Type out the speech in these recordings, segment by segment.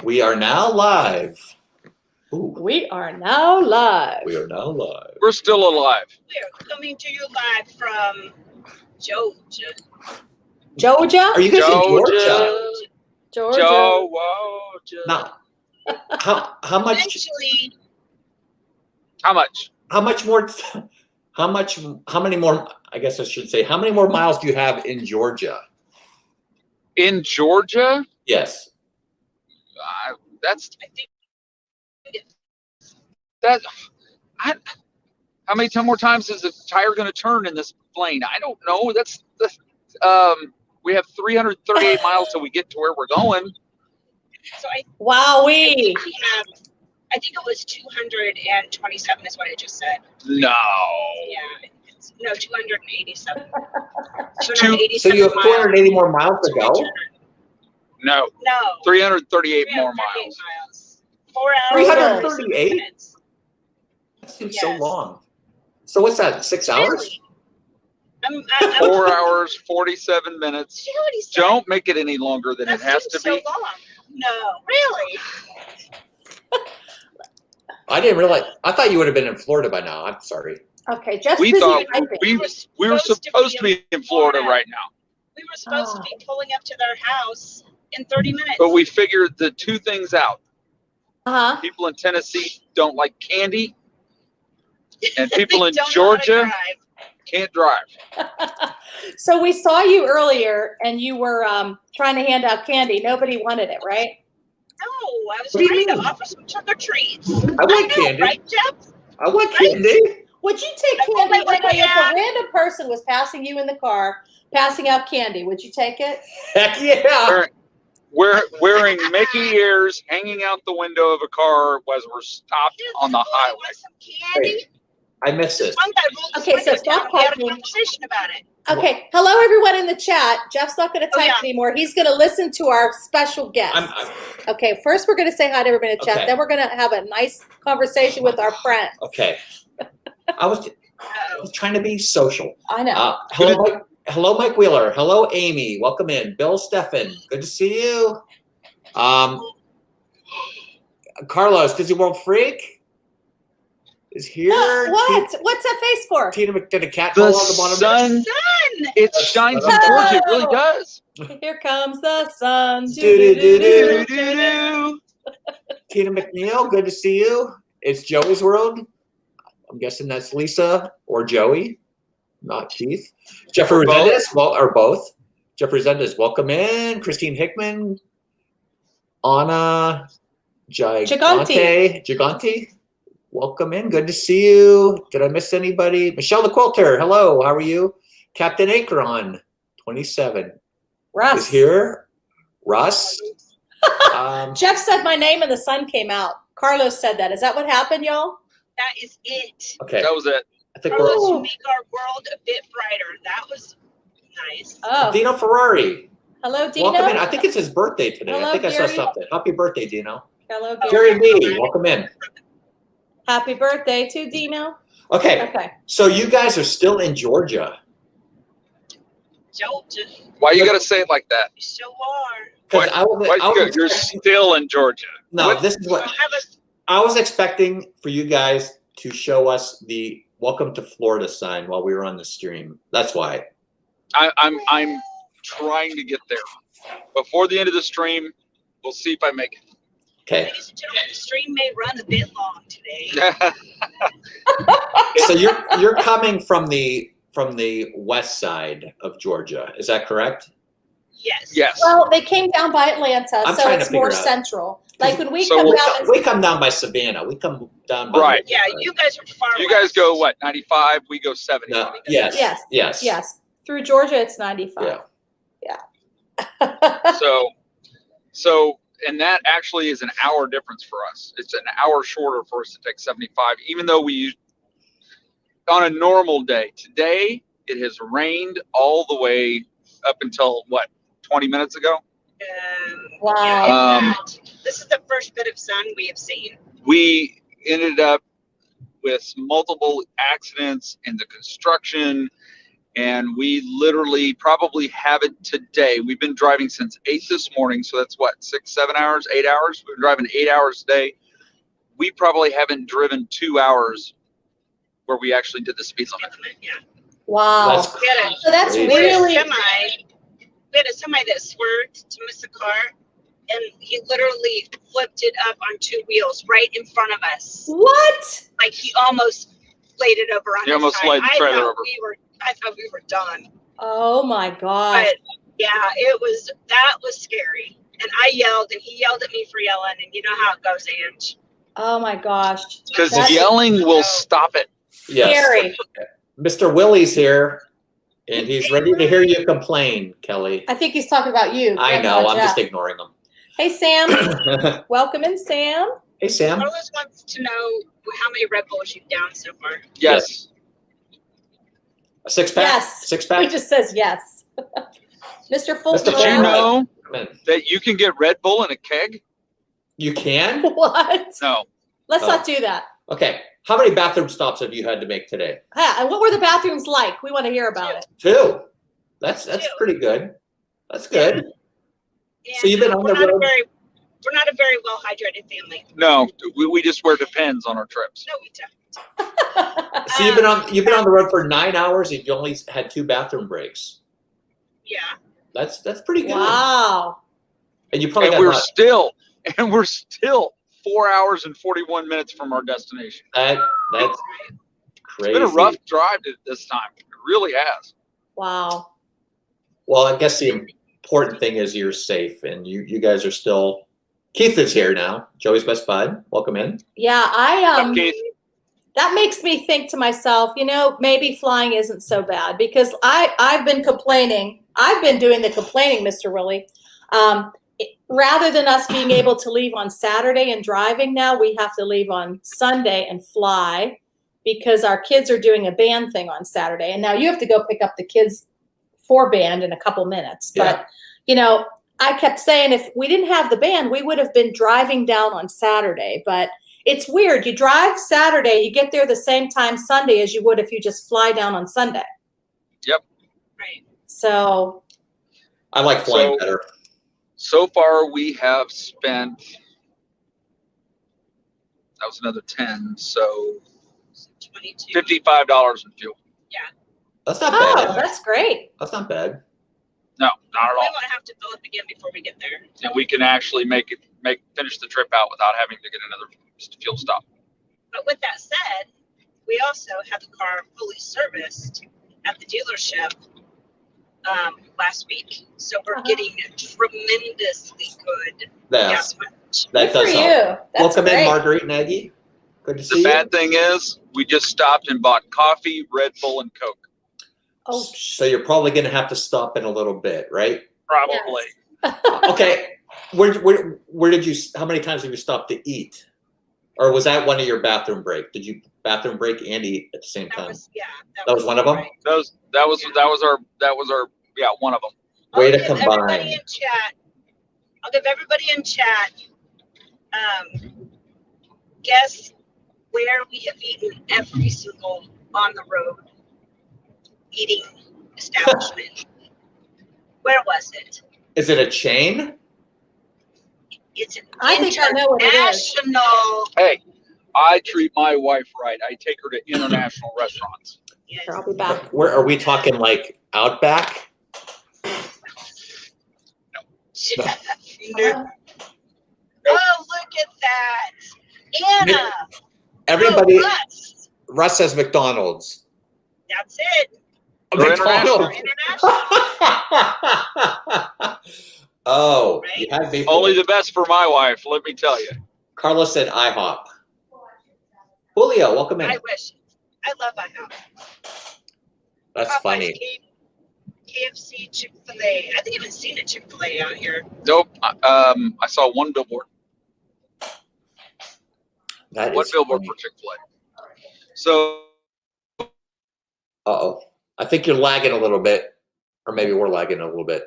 We are now live. Ooh, We are now live. we are now live. We're still alive. We are coming to you live from Georgia. Georgia? Are you guys in Georgia? Georgia. Georgia. Now, how much? Eventually, How much? How much more? How many more? I guess I should say. How many more miles do you have in Georgia? In Georgia? Yes. That's I think that. How many more times is the tire going to turn in this plane? I don't know. That's the. We have 338 miles till we get to where we're going. so. I Wowee. think we have. I think it was 227 is what I just said. No. Yeah. No, 287. So you have 280 more miles to go. No. No. 338 more miles. 4 hours. 338? Minutes. That seems so long. So what's that? 6 hours? I'm 4 hours, 47 minutes. See what he said? Don't make it any longer than it has to so be. long. No, really. I didn't realize. I thought you would have been in Florida by now. I'm sorry. Okay, just We busy thought typing. we were supposed to be in Florida right now, We were supposed to be pulling up to their house in 30 minutes. but we figured the two things out. Uh-huh. People in Tennessee don't like candy, and people They in don't know how to Georgia drive. can't drive. So we saw you earlier and you were trying to hand out candy. Nobody wanted it, right? No, I was What do you trying to mean? offer some trick or treats. I want candy. Right, Jeff? I want candy. Would you take I pulled candy? my Okay, window if a down. random person was passing you in the car, passing out candy, would you take it? Heck yeah. We're wearing Mickey ears, hanging out the window of a car as we're stopped Dude, on the boy, highway. want some candy? Wait, I missed this. One guy rolled his Okay, so window down stop and we had a typing. conversation about it. Okay, hello everyone in the chat. Jeff's not going to type yeah. anymore. He's going to listen to our special guest. Okay, first we're going to say hi to everybody in the chat. Okay. Then we're going to have a nice conversation with our friends. Okay. I was trying to be social. I know. Hello, Mike Wheeler. Hello, Amy. Welcome in. Bill Steffen. Good to see you. Carlos, Disney World Freak is here. What? What's that face for? Tina did a cat The call on the bottom. sun, Sun! it shines in Georgia. It really does. Here comes the sun. Do-do-do-do. Do-do-do. Tina McNeil, good to see you. It's Joey's World. I'm guessing that's Lisa or Joey, not Keith. Jeffrey Or both. Resendez, or both. Jeffrey Resendez, welcome in. Christine Hickman, Anna Gigante, welcome in. Good to see you. Did I miss anybody? Michelle the Quilter, hello. How are you? Captain Akron, 27, Russ. is here. Russ. Jeff said my name and the sun came out. Carlos said that. Is that what happened, y'all? That is it. Okay, That was it. I think Carlos, we're. you make our world a bit brighter. That was nice. Oh, Dino Ferrari. hello, Dino. Welcome in. I think it's his birthday today. Hello, I think I saw Gary. something. Happy birthday, Dino. Hello, Oh. Gary. Gary B, welcome in. Happy birthday to Dino. Okay, Okay. so you guys are still in Georgia. Georgia, Why you gotta say it like that? you so are. Because You're still in Georgia. no, What? this is what I was expecting for you guys to show us the "Welcome to Florida" sign while we were on the stream. That's why. I'm trying to get there. Before the end of the stream, we'll see if I make Okay, Ladies and gentlemen, the stream may run a bit long today. it. so you're coming from the west side of Georgia. Is that correct? Yes. Yes. Well, they came down by Atlanta, I'm so trying to it's more figure out- central. Like when we So come we'll down, We come down by Savannah. We come down by Right. Yeah, you guys are far You guys west. go what? 95. We go 70. No, yes, Yes. yes, yes, through Georgia, it's 95. So, and that actually is an hour difference for us. It's an hour shorter for us to take 75, even though we use on a normal day. Today, it has rained all the way up until what, 20 minutes ago? Wow. Yeah, this is the first bit of sun we have seen. We ended up with multiple accidents in the construction And we literally probably have it today. We've been driving since 8 this morning. So that's what, 6, 7 hours, 8 hours? We've been driving 8 hours a day. We probably haven't driven 2 hours where we actually did the speed limit. Yeah. Wow. That's So that's crazy. really, We had a semi that swerved to miss a car, and he literally flipped it up on 2 wheels right in front of us. what? Like he almost laid it over on He his almost side. laid the trailer over. I thought we were done. Oh my gosh. But yeah, that was scary. And I yelled, and he yelled at me for yelling, and you know how it goes, Ange. Oh my gosh. Because That's yelling will stop it. Yes. scary. Mr. Willie's here, and he's ready to hear you complain, Kelly. I think he's talking about you. I Grandpa know. I'm just Jeff. ignoring him. Hey, Sam. Welcome in, Sam. Hey, Sam. Carlos wants to know how many Red Bulls you've down so far. Yes. A 6-pack? Yes. 6-pack? He just says yes. Mr. Fulton. Did you Fulton. know Come in. that you can get Red Bull in a keg? You can? What? No. Let's Oh. not do that. Okay. How many bathroom stops have you had to make today? Huh, and what were the bathrooms like? We want to hear about it. 2. That's pretty good. That's good. And So you've been on the road? We're not a very well hydrated family. No. We just wear Depends on our trips. No, we don't. So you've been on the road for 9 hours and you only had 2 bathroom breaks. Yeah. That's pretty good. Wow. And you probably And got we're still 4 hours and 41 minutes from our destination. that's It's crazy. been a rough drive this time. It really has. Wow. Well, I guess the important thing is you're safe and you guys are still. Keith is here now. Joey's best bud. Welcome in. Yeah, Keith? that makes me think to myself, maybe flying isn't so bad because I've been complaining. I've been doing the complaining, Mr. Willie. Rather than us being able to leave on Saturday and driving now, we have to leave on Sunday and fly because our kids are doing a band thing on Saturday. And now you have to go pick up the kids for band in a couple minutes. Yeah. But, I kept saying if we didn't have the band, we would have been driving down on Saturday. But it's weird. You drive Saturday, you get there the same time Sunday as you would if you just fly down on Sunday. Yep. Right. So I like flying better. So far, we have spent, that was another 10, so 22. $55 in fuel. That's not oh, bad. that's great. That's not bad. No, not at We all. won't have to fill up again before we get there. And we can actually finish the trip out without having to get another fuel stop. But with that said, we also had the car fully serviced at the dealership last week. So we're getting tremendously good gas mileage. That Good for does you. help. That's Welcome great. in, Marguerite and Aggie. Good to see The you. bad thing is, we just stopped and bought coffee, Red Bull, and Coke. Oh, So you're probably going to have to stop in a little bit, right? Probably. Okay. Where did you? How many times have you stopped to eat? Or was that one of your bathroom break? Did you bathroom break and eat at the same That time? was That was one of them? right. That was our one of them. Way to I'll give everybody combine. in chat. I'll give everybody in chat. Guess where we have eaten every single on the road eating establishment. Where was it? Is it a chain? It's an I think I know what it is. international. Hey, I treat my wife right. I take her to international restaurants. Yes. Here, I'll be back. Where are we talking? Like Outback? No. Oh, look at that. Anna. Everybody. Oh, Russ. Russ says McDonald's. That's it. We're McDonald's. International. Oh, Right? you had me. Only fooled. the best for my wife, let me tell you. Carlos said IHOP. Julio, welcome in. I wish. I love IHOP. That's Popeyes, funny. KFC, Chick-fil-A. I haven't even seen a Chick-fil-A out here. Nope. I saw one billboard. That One is billboard funny. for Chick-fil-A. So Uh-oh. I think you're lagging a little bit. Or maybe we're lagging a little bit.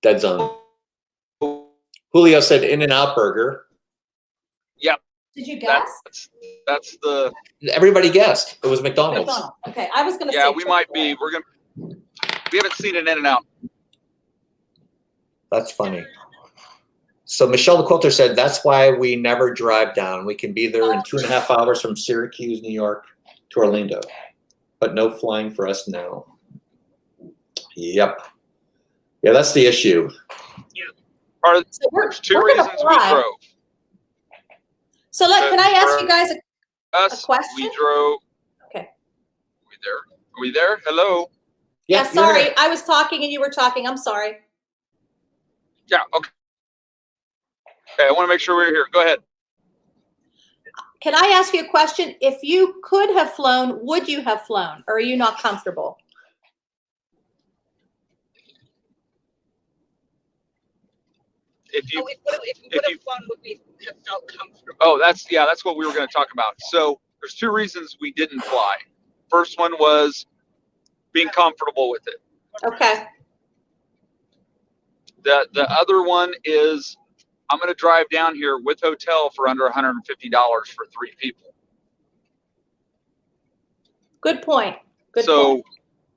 Dead zone. Julio said In-N-Out Burger. Yep. Did you guess? That's the. Everybody guessed. It was McDonald's. McDonald's. Okay, I was going to say. Yeah, we might be. Chick-fil-A. We haven't seen an In-N-Out. That's funny. So Michelle the Quilter said, that's why we never drive down. We can be there in 2.5 hours from Syracuse, New York to Orlando, but no flying for us now. Yep. Yeah, that's the issue. So There's two we're gonna reasons we fly. drove. So can I ask you guys Us, question? we drove. Okay. Are we there? Hello? Yeah, you're sorry. there. I was talking and you were talking. I'm sorry. Yeah, okay. Okay, I want to make sure we're here. Go ahead. Can I ask you a question? If you could have flown, would you have flown? Or are you not comfortable? If you, If we would have flown, would we have felt comfortable? oh, that's what we were going to talk about. So there's two reasons we didn't fly. First one was being comfortable with it. Okay. The other one is I'm going to drive down here with hotel for under $150 for 3 people. Good point. Good So point.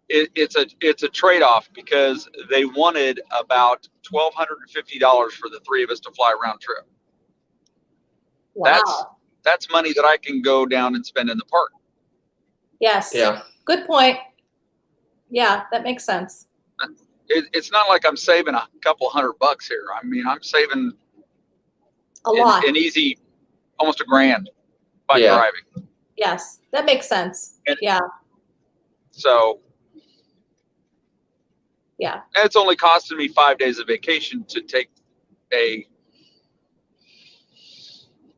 it's a trade-off because they wanted about $1,250 for the 3 of us to fly round trip. Wow. That's money that I can go down and spend in the park. Yes. Yeah. Good point. Yeah, that makes sense. It's not like I'm saving a couple $100 here. I mean, I'm saving A lot. an easy, almost $1,000 by Yeah. driving. Yes, that makes sense. And- Yeah. So Yeah. and it's only costing me 5 days of vacation to take a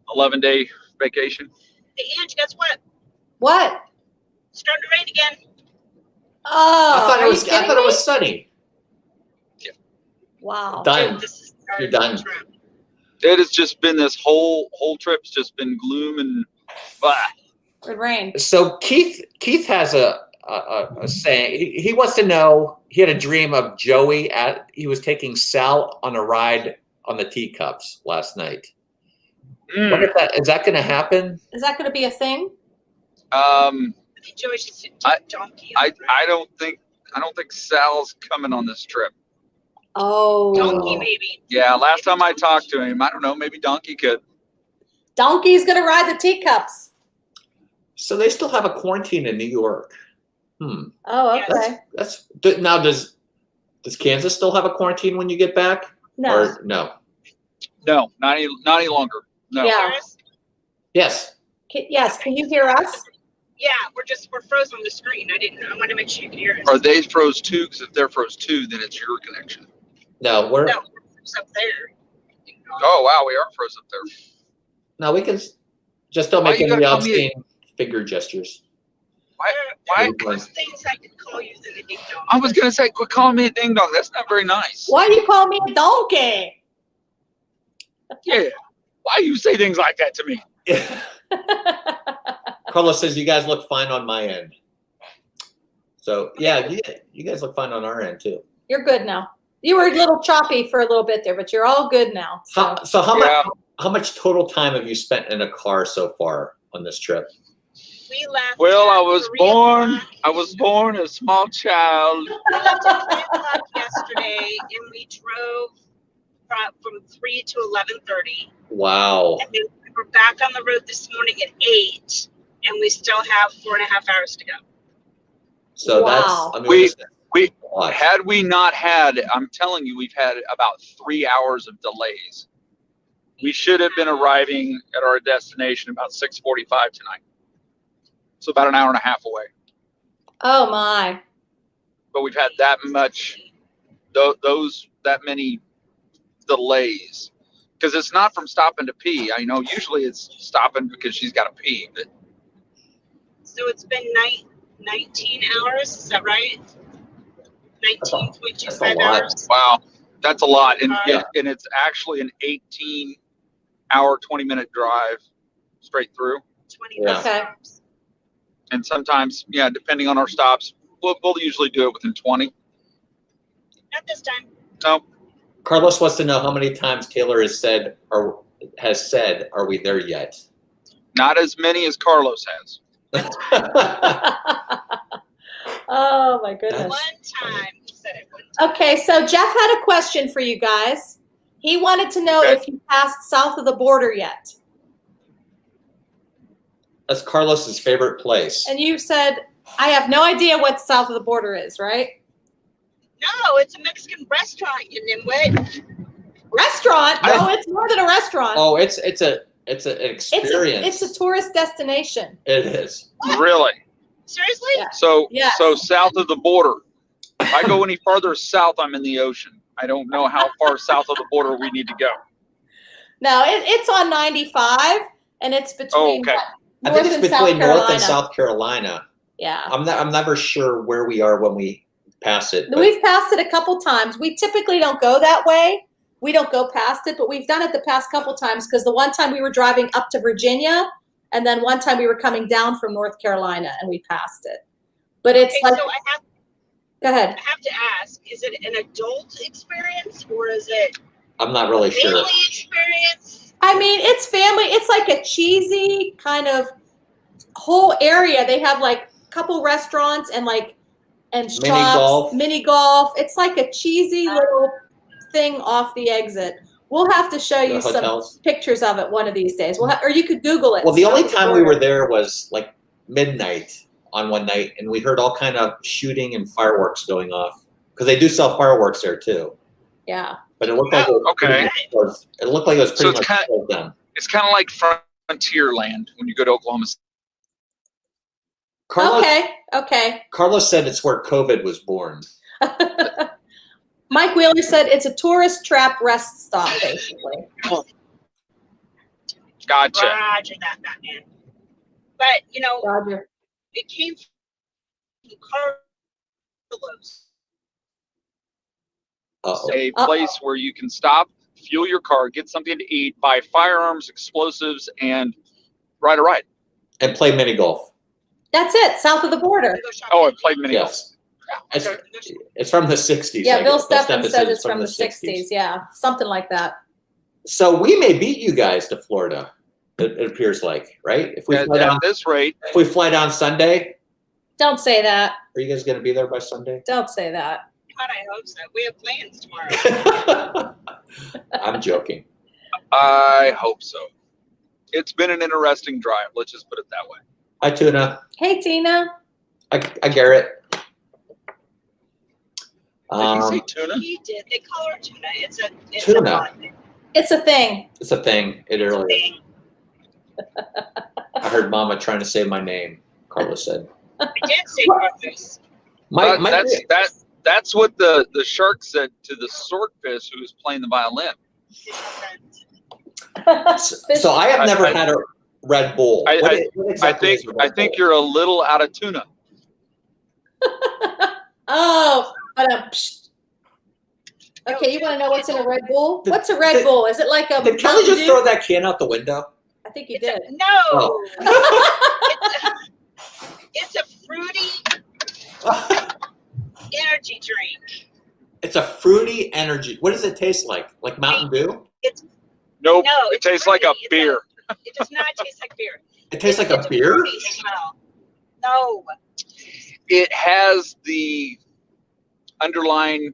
11-day vacation. Hey, Ange, guess what? What? It's starting to rain again. Oh, I thought are it you was. I kidding thought it me? was sunny. Wow. Done. This is You're done. trip. It has just been this whole trip's just been gloom and blah. Good rain. So Keith has a saying. He wants to know. He had a dream of Joey he was taking Sal on a ride on the teacups last night. What if is that going to happen? Is that going to be a thing? I think Joey should take Donkey. I don't think Sal's coming on this trip. Oh. Donkey, maybe. Yeah, last time I talked to him, I don't know, maybe Donkey could. Donkey's going to ride the teacups. So they still have a quarantine in New York. Oh, okay. That's now. Does Kansas still have a quarantine when you get back? No. Or no? No, not any longer. No. Yeah. Yes. Yes. Can you hear us? Yeah, we're frozen on the screen. I wanted to make sure you could hear us. Are they froze too? Because if they're froze too, then it's your connection. No. We're No, it's up there. Oh wow, we are froze up there. no. We can just don't Why make you any gotta call me obscene finger gestures. Why? There's things I could call you than a ding dong. I was gonna say, quit calling me a ding dong. That's not very nice. Why do you call me a donkey? Yeah. Why you say things like that to me? Carlos says you guys look fine on my end. So yeah, you guys look fine on our end too. You're good now. You were a little choppy for a little bit there, but you're all good now. So. So Yeah. how much total time have you spent in a car so far on this trip? We left. Well, I at was 3 born. o'clock. I was born a small child. We left at 3 o'clock yesterday, and we drove from 3 to 11:30. Wow. And then we were back on the road this morning at 8, and we still have 4.5 hours to go. So Wow. that's We- a lot. Had we not had, I'm telling you, we've had about 3 hours of delays. We should have been arriving at our destination about 6:45 tonight. So about an hour and a half away. Oh my. But we've had that that many delays. Because it's not from stopping to pee. I know usually it's stopping because she's got to pee. But So it's been 19 hours, is that right? That's a 19.25 lot. hours. wow, that's a lot. And, Yeah. and it's actually an 18-hour, 20-minute drive straight through. 20 Yeah. Okay. hours. And sometimes, yeah, depending on our stops, we'll usually do it within 20. Not this time. No, Carlos wants to know how many times Taylor has said, "Are we there yet?" Not as many as Carlos has. Oh my goodness. One time he said it. One time. Okay, so Jeff had a question for you guys. He wanted to know Okay. if you passed south of the border yet. That's Carlos's favorite place. And you said, I have no idea what south of the border is, right? No, it's a Mexican restaurant, you nimwit. Restaurant? No, it's more than a restaurant. Oh, it's an experience. It's a tourist destination. It is. Really? Seriously? Yeah. So Yes. so south of the border. If I go any farther south, I'm in the ocean. I don't know how far south of the border we need to go. No, it's on 95, and it's between okay. I North think it's and between South North Carolina. and South Carolina. Yeah. I'm never sure where we are when we pass it. But We've passed it a couple times. We typically don't go that way. We don't go past it, but we've done it the past couple times because the one time we were driving up to Virginia, and then one time we were coming down from North Carolina, and we passed it. But it's Okay, like, so go ahead. I have to ask, is it an adult experience or is it I'm not really family sure. experience? I mean, it's family. It's like a cheesy kind of whole area. They have like a couple restaurants and shops, mini golf. It's like a cheesy little thing off the exit. We'll have to show you The some hotels. pictures of it one of these days. Or you could Google it. Well, the only South of time we border. were there was like midnight on one night, and we heard all kind of shooting and fireworks going off because they do sell fireworks there too. Yeah. But it looked like it was Okay. pretty much- it looked like it was So pretty it's much kinda- closed down. It's kind of like frontier land when you go to Oklahoma City. Okay. Carlos said it's where COVID was born. Mike Wheeler said it's a tourist trap rest stop, basically. Gotcha. Roger that, Batman. But, you know, Roger. it came from Carlos. Uh-oh. A place where you can stop, fuel your car, get something to eat, buy firearms, explosives, and ride a ride. And play mini golf. That's it. South of the border. Go shopping. Oh, and play mini golf. Yes. Yeah, It's from the 60s. Yeah, I Bill guess. Bill Steffen Steffen says it's from the 60s. Yeah, something like that. So we may beat you guys to Florida. It appears like, right? If we fly down, At this rate, if we fly down Sunday, Don't say that. are you guys going to be there by Sunday? Don't say that. God, I hope so. We have plans tomorrow. I'm joking. I hope so. It's been an interesting drive. Let's just put it that way. Hi, Tuna. Hey, Tina. Hi, Garrett. Did he say tuna? He did. They call her tuna. It's Tuna. a odd It's a thing. It's a thing. It really is. thing. I heard Mama trying to say my name, Carlos said. I did say Carlos. That's what the shark said to the swordfish who was playing the violin. So I have never had a Red Bull. I What exactly is a Red I think Bull? you're a little out of tuna. Oh, okay. You want to know what's in a Red Bull? What's a Red Bull? Is it like a? Did Kelly Mountain just Dew? throw that can out the window? I think you did. No. Oh. It's a fruity energy drink. It's a fruity energy. What does it taste like? Like Mountain Dew? Nope. No, it it's tastes like a fruity. beer. It does not taste like beer. It tastes like It's a beer? fruity smell. No. It has the underlying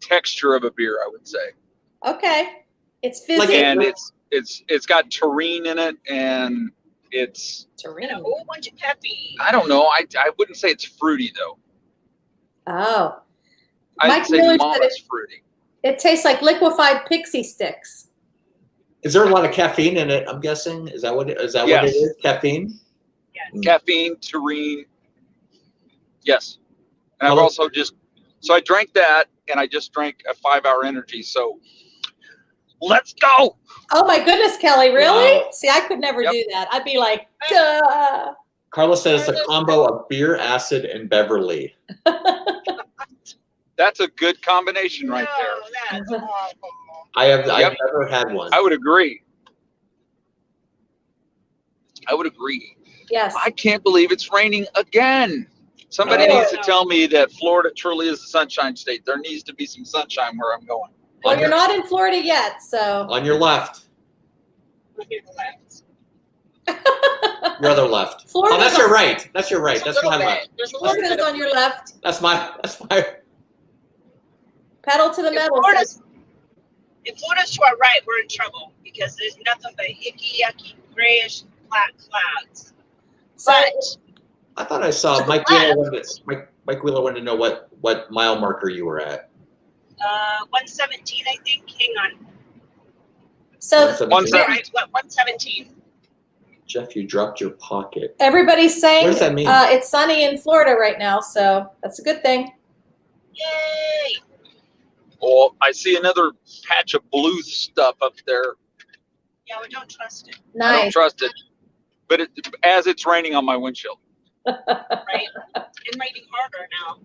texture of a beer, I would say. Okay. It's fizzy. Like And it's got taurine in it, and it's And a whole bunch of caffeine. I don't know. I wouldn't say it's fruity though. Oh. I'd Mike say Miller mom said it's fruity. It tastes like liquefied pixie sticks. Is there a lot of caffeine in it? I'm guessing. Is that what it Yes. is? Caffeine? Caffeine, taurine. Yes. And I've Well, also so I drank that, and I just drank a 5-hour energy. So let's go. Oh my goodness, Kelly, really? Wow. See, I could never Yep. do that. I'd be like, duh. Carlos said it's a combo of beer, acid, and Beverly. That's a good combination right there. No, that's awful. I've Yep. never had one. I would agree. Yes. I can't believe it's raining again. Somebody Oh. needs to tell me that Florida truly is a sunshine state. There needs to be some sunshine where I'm going. Well, On you're your- not in Florida yet, so. On your left. Look at the left. Your other left. Oh, Florida's that's your right. That's your right. There's That's a my little left. bit. There's a little bit Florida's of on your left. That's my. Pedal to the If metal. Florida's to our right, we're in trouble because there's nothing but icky, yucky, grayish, black clouds. So, But I thought I saw Mike Wheeler. Mike Wheeler wanted to know what mile marker you were at. 117, I think. Hang on. so 117. Right, what, 117. Jeff, you dropped your pocket. everybody's saying What does that mean? It's sunny in Florida right now, so that's a good thing. Yay! Well, I see another patch of blue stuff up there. Yeah, we don't trust it, I don't Nice. trust it. But as it's raining on my windshield. right? And raining harder now.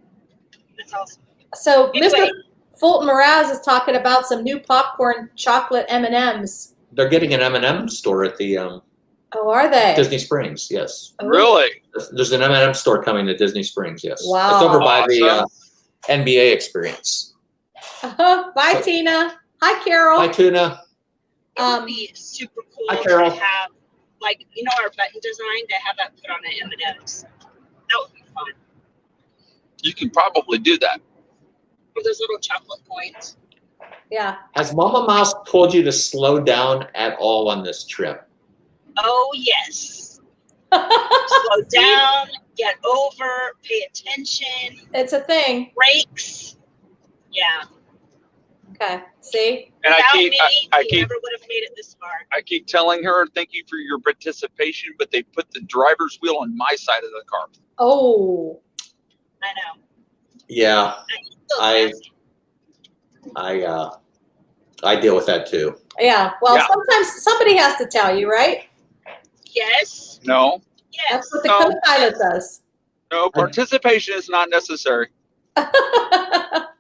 That's awesome. So Anyway. Mr. Fulton Mraz is talking about some new popcorn chocolate M&Ms. They're getting an M&M store at the Oh, are they? Disney Springs. Yes, Oh. Really? there's an M&M store coming to Disney Springs. Yes, Wow. It's over by the Awesome. NBA experience. Bye, Tina. Hi, Carol. Hi, Tuna. It would be super cool Hi, Carol. to have, like, you know, our button design, to have that put on an M&M's. That would be fun. You can probably do that. Or those little chocolate coins. Yeah. Has Mama Mouse told you to slow down at all on this trip? Oh, yes. Slow down, get over, pay attention, It's a thing. brakes. Yeah. Okay. See? And Without I me, we never would have made it this far. keep telling her, thank you for your participation, but they put the driver's wheel on my side of the car. Oh. I know. Yeah, Still I- sassy. I deal with that too. Yeah. Well, Yeah. sometimes somebody has to tell you, right? Yes. No, Yes. That's what the No. co-pilot does. no, participation is not necessary.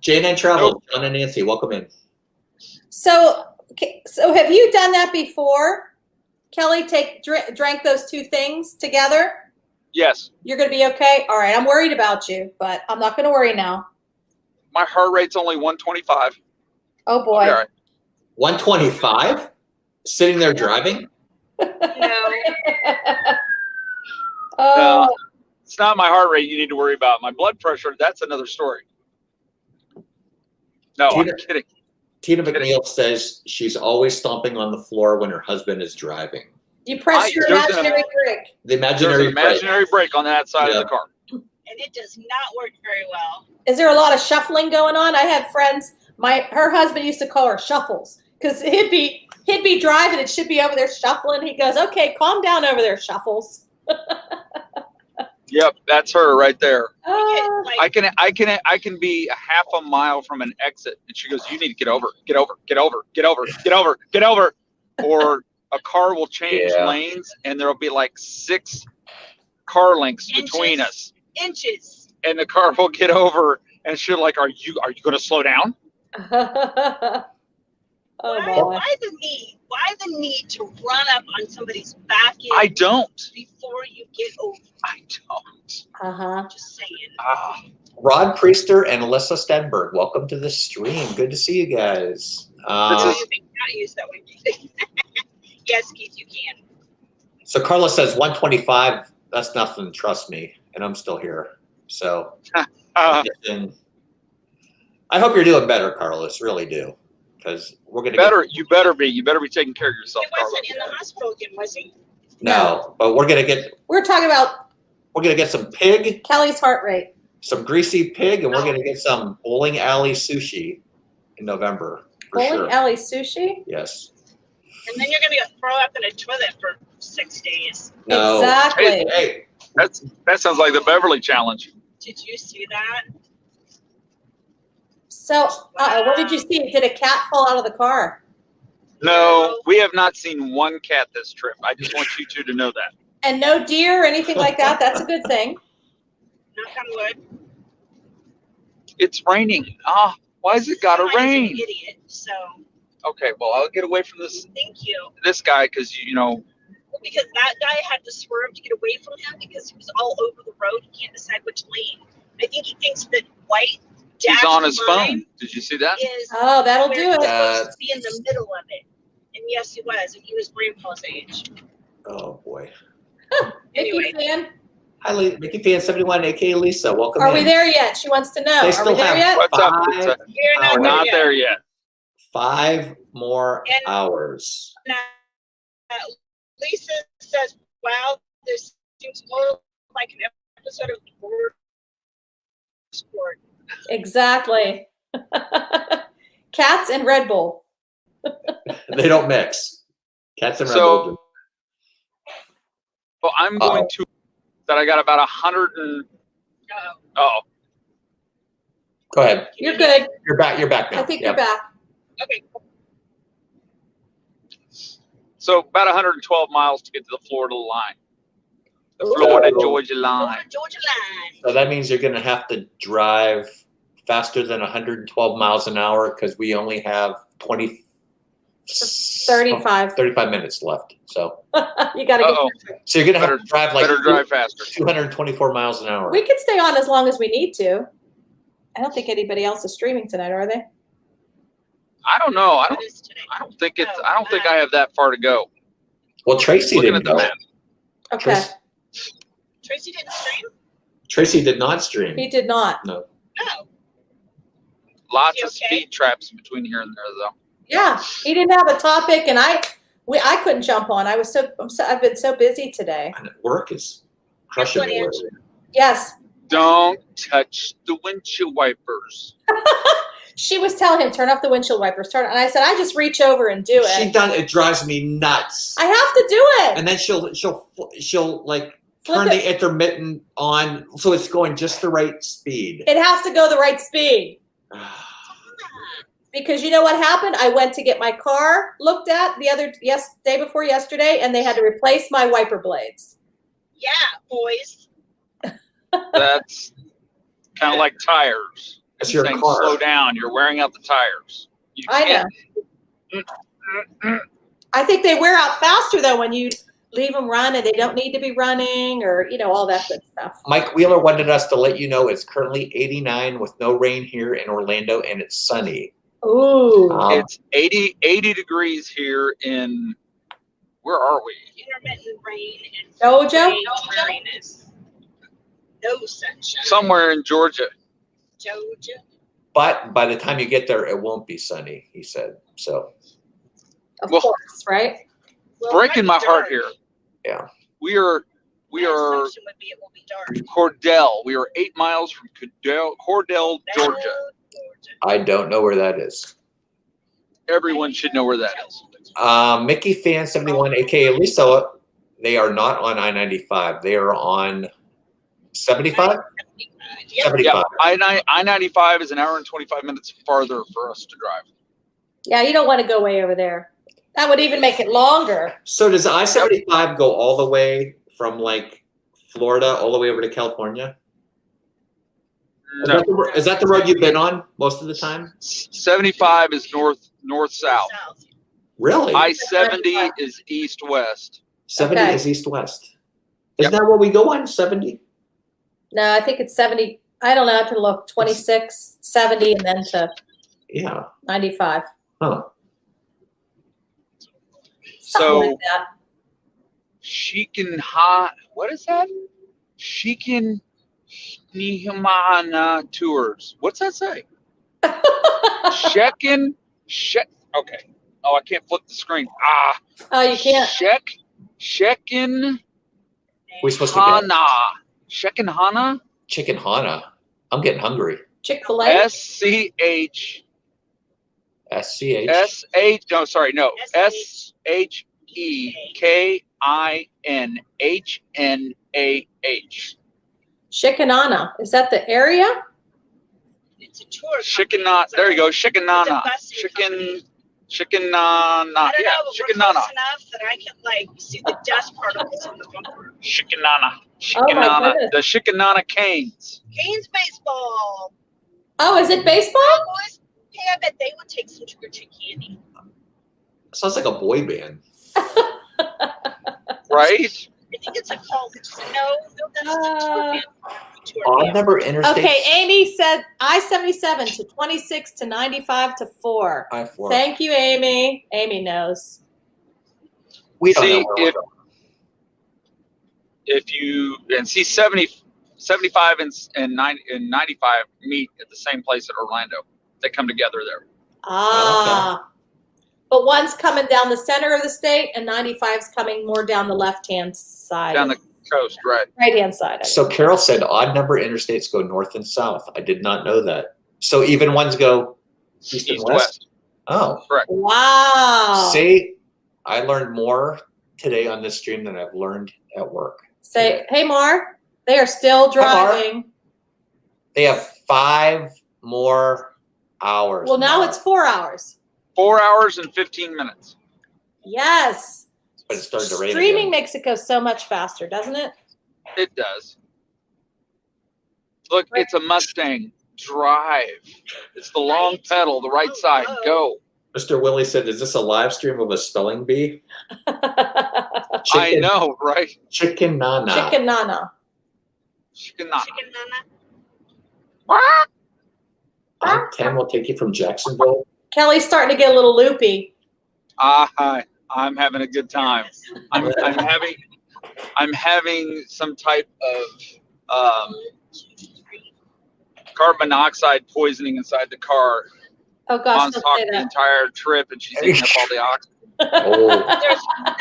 Jane and Travel, John and Nancy, welcome in. So have you done that before? Kelly, drank those two things together? Yes, You're going to be okay? All right. I'm worried about you, but I'm not going to worry now. my heart rate's only 125. Oh, boy. All right. 125? Sitting there driving? No. Oh, It's not my heart rate you need to worry about. My blood pressure, that's another story. No, I'm Tina- kidding. Tina McNeil says she's always stomping on the floor when her husband is driving. you press your there's imaginary brake. The There's an imaginary brake. imaginary brake on that side Yeah. of the car. And it does not work very well. Is there a lot of shuffling going on? I had friends. Her husband used to call her Shuffles because he'd be driving and she'd be over there shuffling. He goes, "Okay, calm down over there, Shuffles." Yep, that's her right there. Oh, Like, I can be a half a mile from an exit, and she goes, "You need to get over, get over, get over, get over, get over, get over," or a car will change Yeah. lanes, and there'll be like 6 car lengths between Inches. us, inches. and the car will get over, and she'll like, "Are you going to slow down?" oh Why, boy. why the need? Why the need to run up on somebody's back end I don't. before you get over? I don't. Uh-huh. Just saying. Ah, Rod Priester and Alyssa Stenberg, welcome to the stream. Good to see you guys. This You may not use that one. Yes, Keith, you can. So Carla says 125, that's nothing, trust me, and I'm still here. So and I hope you're doing better, Carlos, really do. Because we're going to you better be taking care of yourself, He Carla. wasn't in the hospital again, was he? No, but we're going to We're talking about get some pig, Kelly's heart rate. some greasy pig, and we're going to get some bowling alley sushi in November for Bowling sure. alley sushi? Yes. And then you're going to throw up in a toilet for 6 days. No. Exactly. Hey, That sounds like the Beverly Challenge. Did you see that? So, what did you see? Did a cat fall out of the car? No, we have not seen one cat this trip. I just want you two to know that. And no deer or anything like that? That's a good thing. Knock on wood. It's raining. Why has it got to Somebody's rain? An idiot. So Okay, well, I'll get away from thank you. this guy because you know. Because that guy had to swerve to get away from him because he was all over the road. He can't decide which lane. I think he thinks that white He's dashed on his line phone. Did you see that? is Oh, that'll where do he's it. supposed to be in the middle of it. And yes, he was. And he was grandpa's age. oh boy. Mickey fan, Hi, Mickey Fan 71, aka Lisa. Welcome are in. we there yet? She wants to know. They Are still we there have yet? What's up, 5 Lisa? We're We're not there yet. 5 more And- hours. Lisa says, wow, this seems more like an episode of Board Sport. Exactly. Cats and Red Bull. They don't mix. Cats and Red So- Bull do. Well, I'm going to that I got about 100 and oh, Go ahead. You're good. You're back. You're back now. I think Yep. you're back. Okay, so about 112 miles to get to the Florida line, the Ooh. Florida-Georgia line. Florida, Georgia line. So that means you're going to have to drive faster than 112 miles an hour because we only have 35 minutes left. So You got to Uh-oh. so you're going to have to drive like Better drive faster. 224 miles an hour. We can stay on as long as we need to. I don't think anybody else is streaming tonight, are they? I don't know. I What don't. is today? I don't think it's. I don't think I have that far to go. Well, Tracy Looking didn't at the go. map. Okay. Tracy didn't stream? Tracy did not stream. He did not. No. No. Lots You of okay? speed traps between here and there, though. Yeah, he didn't have a topic, and I couldn't jump on. I've been so busy today. And work is crushing Guess what, me. Angela? Yes, Don't touch the windshield wipers. she was telling him turn off the windshield wipers. And I said I just reach over and do She it. done it drives me nuts. I have to do it. And then she'll like Flip turn it. the intermittent on so it's going just the right speed. It has to go the right speed. Because you know what happened? I went to get my car looked at day before yesterday, and they had to replace my wiper blades. Yeah, boys. That's kind of like tires. It's your Saying car. slow down. You're wearing out the tires. You I know. can't. I think they wear out faster though when you leave them run and they don't need to be running, or all that good stuff. Mike Wheeler wanted us to let you know it's currently 89 with no rain here in Orlando and it's sunny. Ooh. It's 80 degrees here in. Where are we? Intermittent rain and Dojo? rain dreariness. No sunshine. Somewhere in Georgia. Georgia. But by the time you get there, it won't be sunny, he said. So Of Well- course, right? Well, Breaking it my might be heart dark. here. Yeah. We are My assumption would be it will be dark. Cordell. We are 8 miles from Cordell, Georgia. I don't know where that is. Everyone should know where that is. Mickey Fan 71, aka Lisa, they are not on I-95. They are on 75? Yep. 75. Yeah, I-95 is an hour and 25 minutes farther for us to drive. Yeah, you don't want to go way over there. That would even make it longer. So does I-75 go all the way from like Florida all the way over to California? No, Is that the road you've been on most of the time? 75 is north-south. Really? I-70 is east-west. 70 Okay. is east-west. Yep. Isn't that what we go on, 70? No, I think it's 70. I don't know. I have to look 26, 70, and then to Yeah. 95. Huh. Something So like that. what is that? Nihimana Tours. What's that say? Okay. Oh, I can't flip the screen. Oh, you can't. Shekin We're supposed to get Hana. Shekin Hana? chicken hana. I'm getting hungry. Chick-fil-A. SCH. SCH. No, sorry, no. SHEKINHNAH. Shikanana. Is that the area? It's a tour. Shikanana. There you go. Shikanana. It's a busing Shikanana. I don't know, Yeah, but we're Shikanana. close enough that I can see the dust particles in the bumper. Shikanana. Oh, my Shikanana. goodness. The Shikanana Canes. Canes baseball. Oh, is it baseball? Boys, hey, I bet they would take some trick-or-treat candy. Sounds like a boy band. Right? I think it's a college. No, that's the tour band. The tour Odd band. number interstate. Okay, Amy said I-77 to 26 to 95 to 4. I-4. Thank you, Amy. Amy knows. We don't See, know where we're if- going. and see 70, 75 and 95 meet at the same place at Orlando. They come together there. Ah. But one's coming down the center of the state, and 95's coming more down the left-hand side. Down the coast, right. Right-hand side. So Carol said odd number interstates go north and south. I did not know that. So even ones go east and west? Oh. Correct. Wow. See, I learned more today on this stream than I've learned at work. Say, hey, Mar, they are still driving. They have 5 more hours. Well, now Mar. it's 4 hours. 4 hours and 15 minutes. Yes. But it started to rain Streaming again. makes it go so much faster, doesn't it? It does. Look, it's a Mustang. Drive. It's the long pedal, the right side. Go. Mr. Willie said, is this a live stream of a spelling bee? I know, right? Chicken nana. Chicken nana. Chicken nana. Chicken nana. 10 will take you from Jacksonville. Kelly's starting to get a little loopy. Hi. I'm having a good time. I'm having some type of carbon monoxide poisoning inside the car. Oh gosh, don't Non-stop say the that. entire trip, and she's eating up all the oxygen. Oh. There's 9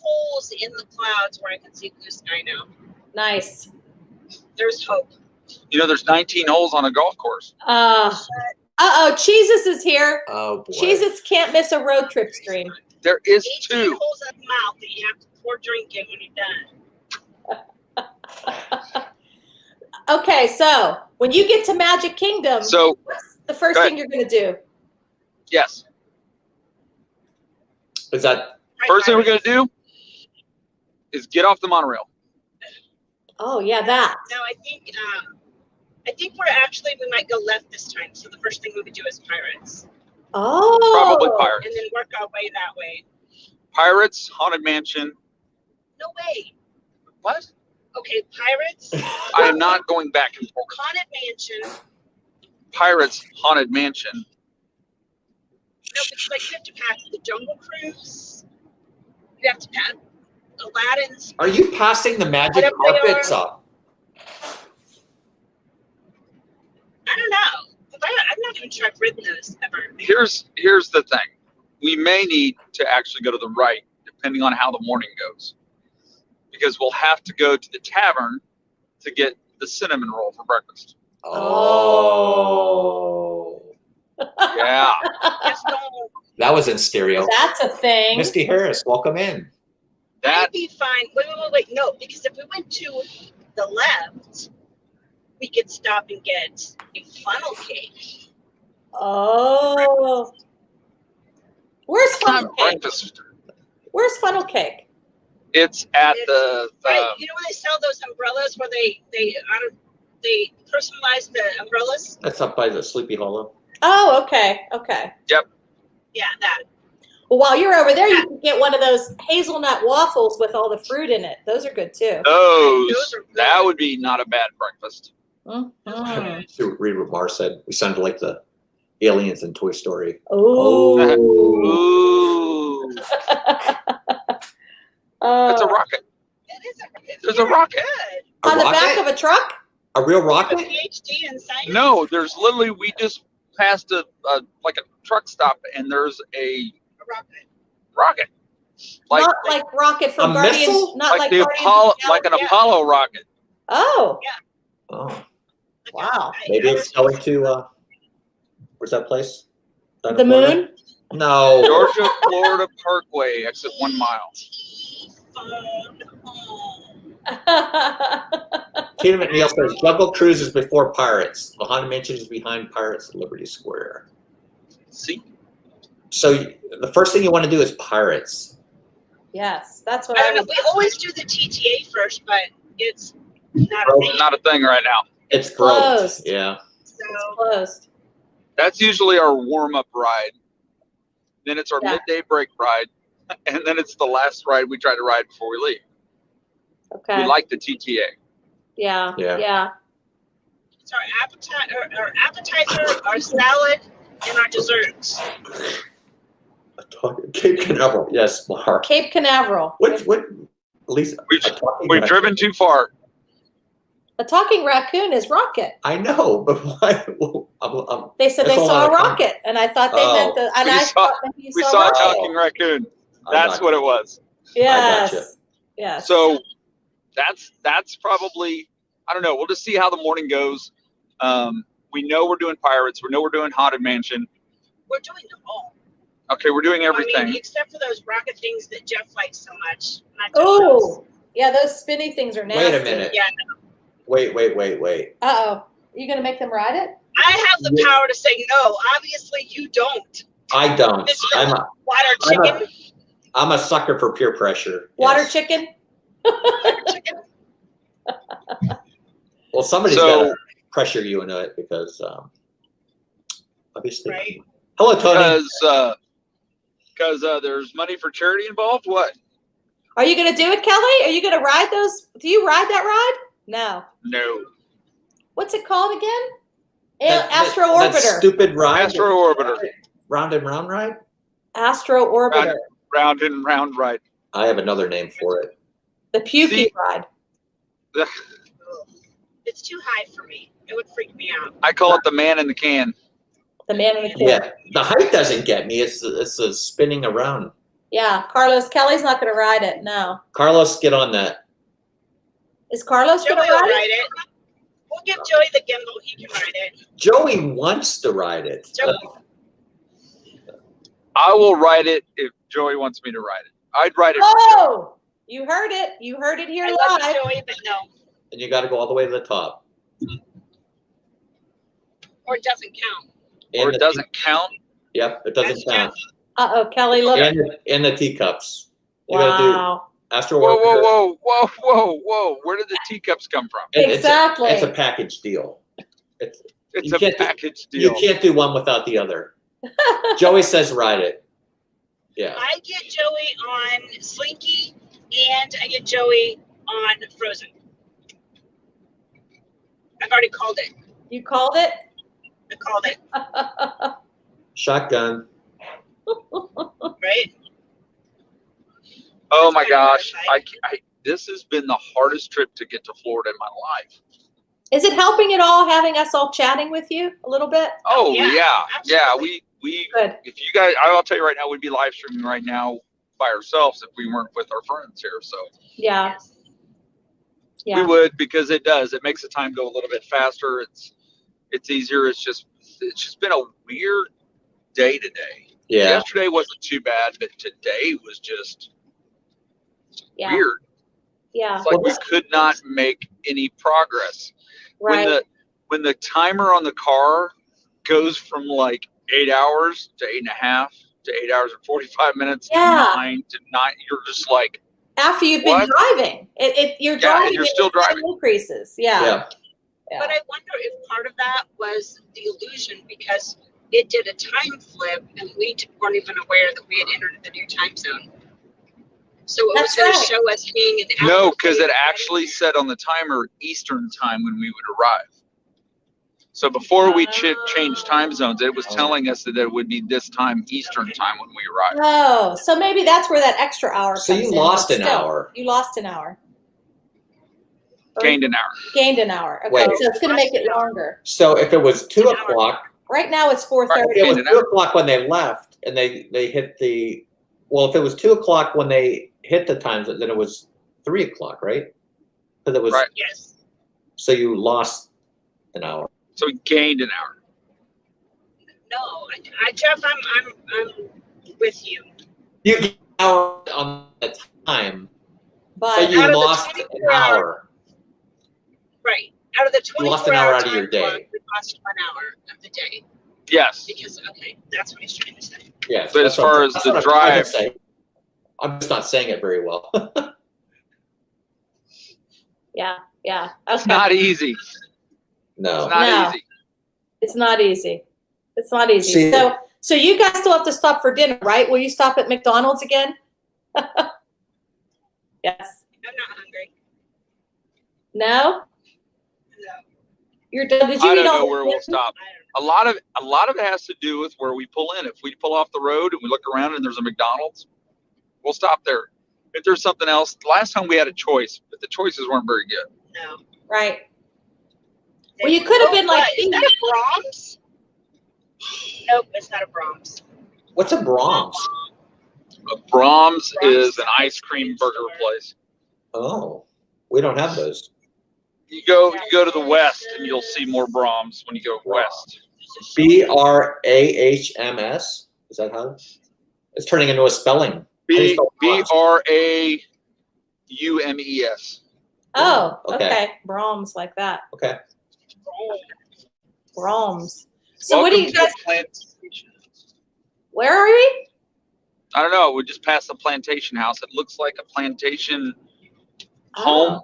holes in the clouds where I can see blue sky now. Nice. There's hope. You know, there's 19 holes on a golf course. Uh-oh, Cheez-Its is here. Oh, boy. Cheez-Its can't miss a road trip stream. There is 18 2. holes in the mouth that you have to pour drink in when you're done. Okay, so when you get to Magic Kingdom, So, what's the first go thing you're going to do? yes. Is that First thing we're going to do is get off the monorail. Oh, yeah, that. No, I think we might go left this time. So the first thing we would do is Pirates, Oh. Probably Pirates. and then work our way that way. Pirates, Haunted Mansion. No way. What? Okay, Pirates, I am not going back and forth. Haunted Mansion. Pirates, Haunted Mansion. No, because like you have to pass the Jungle Cruise. You have to pass Aladdin's. Are you passing the magic Whatever they carpets are. up? I don't know. I'm not even sure I've ridden those ever. Here's the thing. We may need to actually go to the right, depending on how the morning goes. Because we'll have to go to the tavern to get the cinnamon roll for breakfast. Oh. Yeah. Yes, no, That was in stereo. That's a thing. Misty Harris, welcome in. That that'd be fine. Wait. No, because if we went to the left, we could stop and get a funnel cake. Oh. Where's funnel cake? breakfast. Where's funnel cake? It's at It's- the Right? You know when they sell those umbrellas where they personalize the umbrellas? That's up by the Sleepy Hollow. Oh, okay. Yeah, that. Well, while you're over there, you can get one of those hazelnut waffles with all the fruit in it. Those are good too. those. are good. That would be not a bad breakfast. Mhm. To read what Mar said, we sounded like the aliens in Toy Story. Ooh. Ooh. That's a rocket. It is There's a rocket. Good. A On the back rocket? of a truck? A real A rocket? PhD in science. No, there's literally, we just passed a truck stop, and there's a A rocket. rocket. Like Not like rocket from A Guardians. missile? Not like like the Guardians Apollo, of the like an Galaxy. Apollo rocket. Oh, Oh, wow. maybe it's going to, where's that place? Down in The Florida? moon? No. Georgia, Florida Parkway, exit 1 mile. Phone home. Tina McNeil says Jungle Cruise is before Pirates. The Haunted Mansion is behind Pirates at Liberty Square. See? So the first thing you want to do is Pirates. Yes, that's what I I don't know. would. We always do the TTA first, but it's not a thing. Not a thing right now. It's closed. broke. Yeah. It's So closed. That's usually our warm-up ride. Then it's our Yeah. midday break ride. And then it's the last ride we try to ride before we leave. Okay. We like the TTA. Yeah. Yeah. Yeah. it's our appetizer, our salad, and our desserts. Cape Canaveral. Yes, Mar. Cape Canaveral. What At least We've a talking we've raccoon. driven too far. A talking raccoon is Rocket. I know, but why? Well, They said That's they all saw I a can- rocket, and I thought they meant the. And We I saw- thought maybe you We saw saw a Rocket. talking raccoon. That's what it was. Yes. gotcha. Yes. So that's probably, I don't know. We'll just see how the morning goes. We know we're doing Pirates. We know we're doing Haunted Mansion. We're doing them all. Okay, we're doing I everything. mean, except for those rocket things that Jeff likes so much. Not just those. Oh, yeah, those spinny things are nasty. Wait a minute. Yeah, Wait. Uh-oh. You going to make them ride it? I have the power to say no. Obviously, you don't. I don't. Mr. Water chicken. I'm a sucker for peer pressure. Water Yes. chicken? Water chicken. Well, somebody's So- got to pressure you into it because obviously. Right. Hello, Tony. Because there's money for charity involved. What? Are you going to do it, Kelly? Are you going to ride those? Do you ride that ride? No. No. What's it called again? That Orbiter. stupid ride. Astro Orbiter. Round and round ride. Astro Orbiter. Round and round ride. I have another name for it. The pukey See- ride. It's too high for me. It would freak me out. I call it the man in the can. The man in the can. Yeah, the height doesn't get me. It's the spinning around. Yeah. Carlos Kelly's not going to ride it. No. Carlos, get on that. Is Carlos Joey going will to ride ride it? it. We'll give Joey the gimbal. He can ride it. Joey wants to ride it. Joey. I will ride it if Joey wants me to ride it. I'd ride it. Oh, you heard it. You heard it here I love live. you, Joey, but no. And you got to go all the way to the top. Or it doesn't count. Or And it the- doesn't count. Yep, it doesn't That's count. Uh-oh, Kelly, look. And the teacups. You got to do Wow. Astro Whoa, Orbiter. whoa. Where did the teacups come from? Exactly. It's a package deal. It's You a can't do- package You deal. can't do one without the other. Joey says ride it. Yeah. I get Joey on Slinky and I get Joey on Frozen. I've already called it. You called it? I called it, Shotgun. right? Oh my That's my gosh. favorite This has been the hardest trip to get to Florida in my life. Is it helping at all having us all chatting with you a little bit? Oh Yeah, yeah. absolutely. We Good. if you guys, I'll tell you right now, we'd be live streaming right now by ourselves if we weren't with our friends here. So Yeah. Yes. Yeah. we would, because it makes the time go a little bit faster. It's easier. It's just been a weird day today. Yeah. Yesterday wasn't too bad, but today was just Yeah. weird. Yeah. It's like we could not make any progress. Right. When the timer on the car goes from like 8 hours to 8.5 to 8 hours and 45 minutes Yeah. to 9 to 9, you're just like, After you've What? been driving, you're driving. you're and still the time driving. Increases. Yeah. Yeah. Yeah. But I wonder if part of that was the illusion because it did a time flip and we weren't even aware that we had entered the new time zone. So it That's was going right. to show us being an hour. no, because it later. actually said on the timer Eastern time when we would arrive. So before we changed time zones, it was telling us that it would be this time Eastern time when we arrived. Oh, so maybe that's where that extra hour So comes you in, lost but an still, hour. You lost an hour. Or Gained an hour. Gained an hour. Okay, Wait. so it's going to make it longer. So if it was 2 An hour. o'clock, Right now it's 4:30. Right. it was Gained 2 an hour. o'clock when they left and they hit the, well, if it was 2 o'clock when they hit the times, then it was 3 o'clock, right? Because it was, Right. Yes. so you lost an hour. So we gained an hour. No, Jeff, I'm with you. You get an hour on the time, But but you out of the lost an 24 hour- hour. Right. Out of the You lost 24 an hour hour out of your time day. clock, we lost 1 hour of the day Yes. because okay, that's what he's trying to say. Yes. But that's as what far I'm- as that's the what I'm trying to drive- say. I'm just not saying it very well. yeah. It's Okay. not easy. No. It's not No. easy. It's not easy. It's not easy. See- So you guys still have to stop for dinner, right? Will you stop at McDonald's again? Yes. I'm not hungry. No? No, You're done. Did you I eat don't all know the where we'll dinner? stop. I don't know. A lot of it has to do with where we pull in. If we pull off the road and we look around and there's a McDonald's, we'll stop there. if there's something else. Last time we had a choice, but the choices weren't very good. No. Right. Well, you could have been like, is that a Brahms? Nope, it's not a Brahms. What's a Brahms? A Brahms is an ice cream burger place. Oh, we don't have those. You go to the west, and you'll see more Brahms when you go west. BRAHMS. Is that how? It's turning into a spelling. BRAUMES. oh, Okay. okay. Brahms like that. Okay. Brahms. So Welcome what do you to guys, the plantation. where are we? I don't know. We just passed the plantation house. It looks like a plantation home.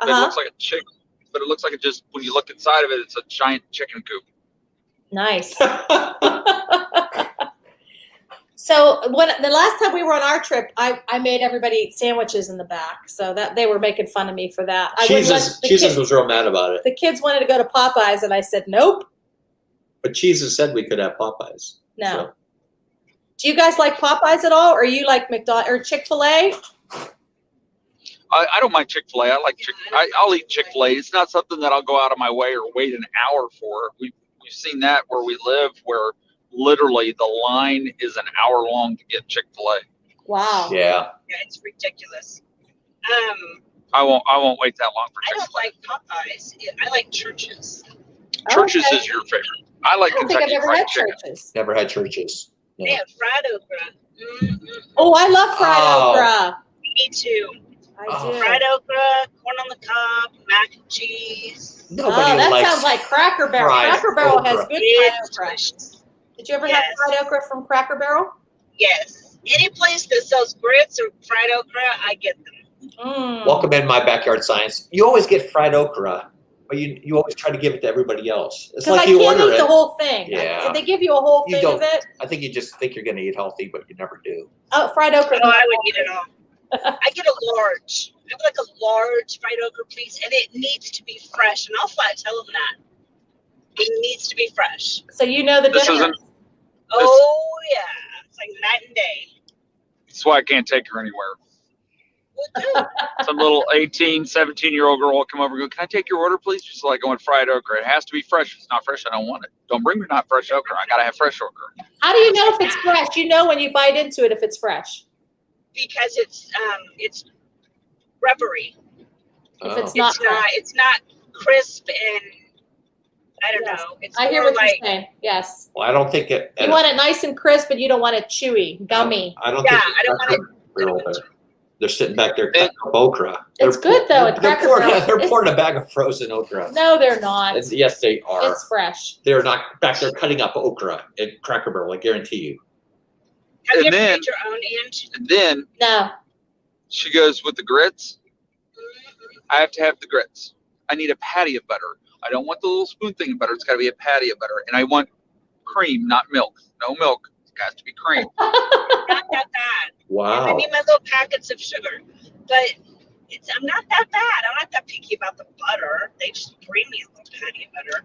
It looks like a chick, but it looks like it just, when you look inside of it, it's a giant chicken coop. Nice. So when the last time we were on our trip, I made everybody eat sandwiches in the back, so that they were making fun of me for that. Jesus was real mad about it. The kids wanted to go to Popeyes, and I said nope. But Jesus said we could have Popeyes. No. So. Do you guys like Popeyes at all, or you like McDonald's or Chick-fil-A? I don't mind Chick-fil-A. I like I'll eat Chick-fil-A. It's not something that I'll go out of my way or wait an hour for. We've seen that where we live, where literally the line is an hour long to get Chick-fil-A. Wow. Yeah. Yeah, it's ridiculous. I won't wait that long for I don't Chick-fil-A. like Popeyes. I like Churches. Churches Okay. is your favorite. I like I don't think I've Kentucky ever Fried had Chicken. Churches. Never had Churches. No. They have fried okra. Oh, I love fried Oh. okra. Me too. I Oh. do. Fried okra, corn on the cob, mac and cheese. Nobody Oh, that likes sounds like Cracker Barrel. fried Cracker Barrel okra. has good fried It's okra. delicious. Did you ever Yes. have fried okra from Cracker Barrel? Yes. Any place that sells grits or fried okra, I get them. Mm. Welcome in my backyard science. You always get fried okra, but you always try to give it to everybody else. It's Because like I you can't order eat it. the whole thing. Yeah. They give you a whole You thing of don't. it. I think you just think you're going to eat healthy, but you never do. Oh, fried okra. Oh, I would eat it all. I get a large. I would like a large fried okra, please, and it needs to be fresh. And I'll flat tell them that. It needs to be fresh. So you know the This difference. Oh, yeah. It's like night and day. That's why I can't take her anywhere. Well, Some little 18, 17-year-old girl will come over and go, "Can I take your order, please?" She's like, "I want fried okra. It has to be fresh. If it's not fresh, I don't want it. Don't bring me not fresh okra. I got to have fresh okra." How do you know if it's fresh? You know when you bite into it if it's fresh. because it's rubbery. If it's Oh. not fresh. It's not crisp and I don't Yes. know. It's I hear more what like you're saying. Yes. Well, I don't think it. You want it nice and crisp, but you don't want it chewy, gummy. I don't Yeah, think I don't want it- They're sitting back there cutting up okra. It's good, though, at They're Cracker pouring, Barrel. they're It's- pouring a bag of frozen okra. No, they're not. Yes, they are. It's fresh. They're not back there cutting up okra at Cracker Barrel. I guarantee you. have you And ever then- made your own ant? And then No. she goes with the grits. I have to have the grits. I need a patty of butter. I don't want the little spoon thing of butter. It's got to be a patty of butter. And I want cream, not milk. No milk. It has to be cream. Not that bad. I Wow. need my little packets of sugar, but I'm not that bad. I'm not that picky about the butter. They just bring me a little patty of butter,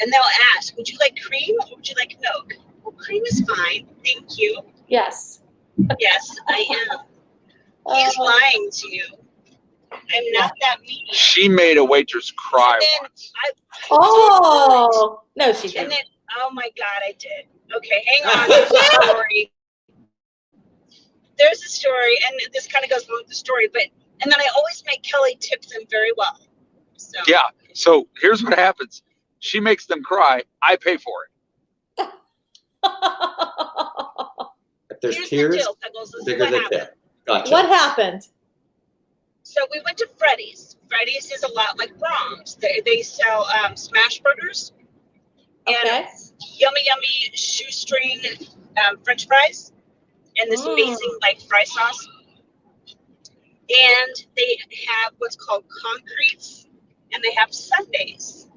and they'll ask, "Would you like cream or would you like milk?" Well, cream is fine, thank you. Yes. Yes, I am. He's lying to you. I'm not that mean. She made a waitress cry And then once. Oh. No, she And didn't. then, oh my God, I did. Okay, hang on. There's a story. There's a story, and this kind of goes along with the story, and then I always make Kelly tip them very well. So Yeah. So here's what happens. She makes them cry. I pay for it. If there's here's tears, the deal, Pickles. This is bigger what the happened. tip. Gotcha. What happened? So we went to Freddy's. Freddy's is a lot like Brahms. They sell smash burgers and Okay. yummy shoestring French fries and this amazing like fry sauce. And they have what's called concretes and they have sundaes.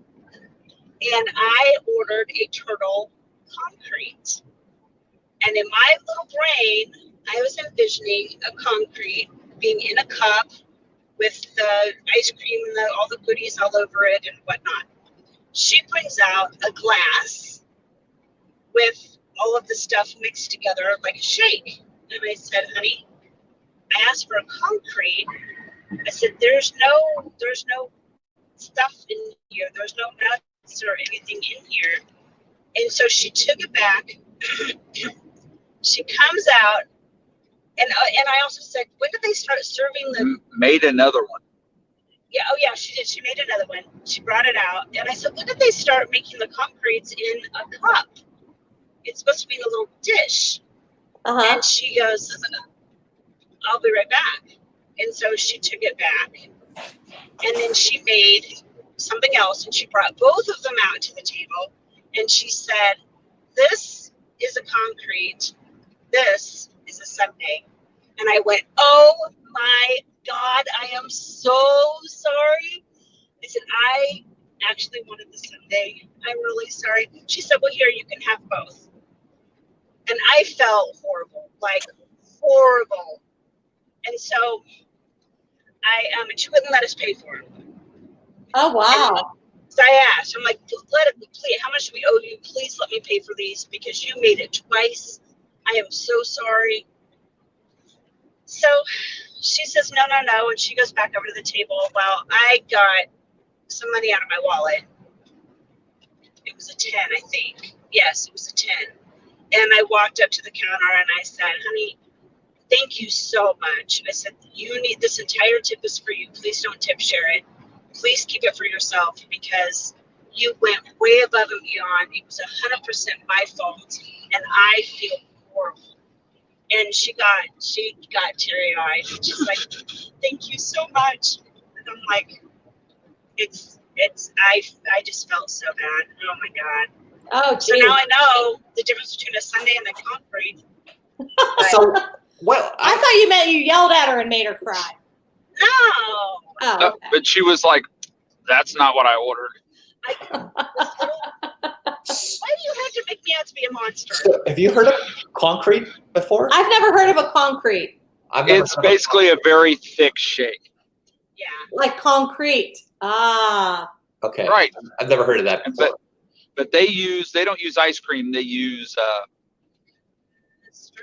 And I ordered a turtle concrete. And in my little brain, I was envisioning a concrete being in a cup with the ice cream and all the goodies all over it and whatnot. She brings out a glass with all of the stuff mixed together like a shake. And I said, honey, I asked for a concrete. I said, there's no stuff in here. There's no nuts or anything in here. And so she took it back. She comes out, and I also said, when did they start serving the? Made another one. Yeah, oh yeah, she did. She made another one. She brought it out, and I said, when did they start making the concretes in a cup? It's supposed to be in a little dish. And she goes, I'll be right back. And so she took it back, and then she made something else, and she brought both of them out to the table, and she said, this is a concrete, this is a sundae. And I went, oh my God, I am so sorry. I said, I actually wanted the sundae. I'm really sorry. She said, well, here, you can have both. And I felt horrible, like horrible. And so and she wouldn't let us pay for it. Oh, wow. So I asked, I'm like, please, how much do we owe you? Please let me pay for these because you made it twice. I am so sorry. So she says, no. And she goes back over to the table. Well, I got some money out of my wallet. It was a 10, I think. Yes, it was a 10. And I walked up to the counter and I said, honey, thank you so much. I said, you need this entire tip is for you. Please don't tip share it. Please keep it for yourself because you went way above and beyond. It was 100% my fault, and I feel horrible. And she got teary-eyed. She's like, thank you so much. And I'm like, I just felt so bad. Oh my God. Oh, so now I know the difference between a sundae and a concrete. So, well, I thought you meant you yelled at her and made her cry. No. Oh, okay. But she was like, that's not what I ordered. Why do you have to make me out to be a monster? So have you heard of concrete before? I've never heard of a concrete. It's basically a very thick shake. Yeah. Like concrete. Ah. Okay. Right. I've never heard of that before. But they don't use ice cream. They use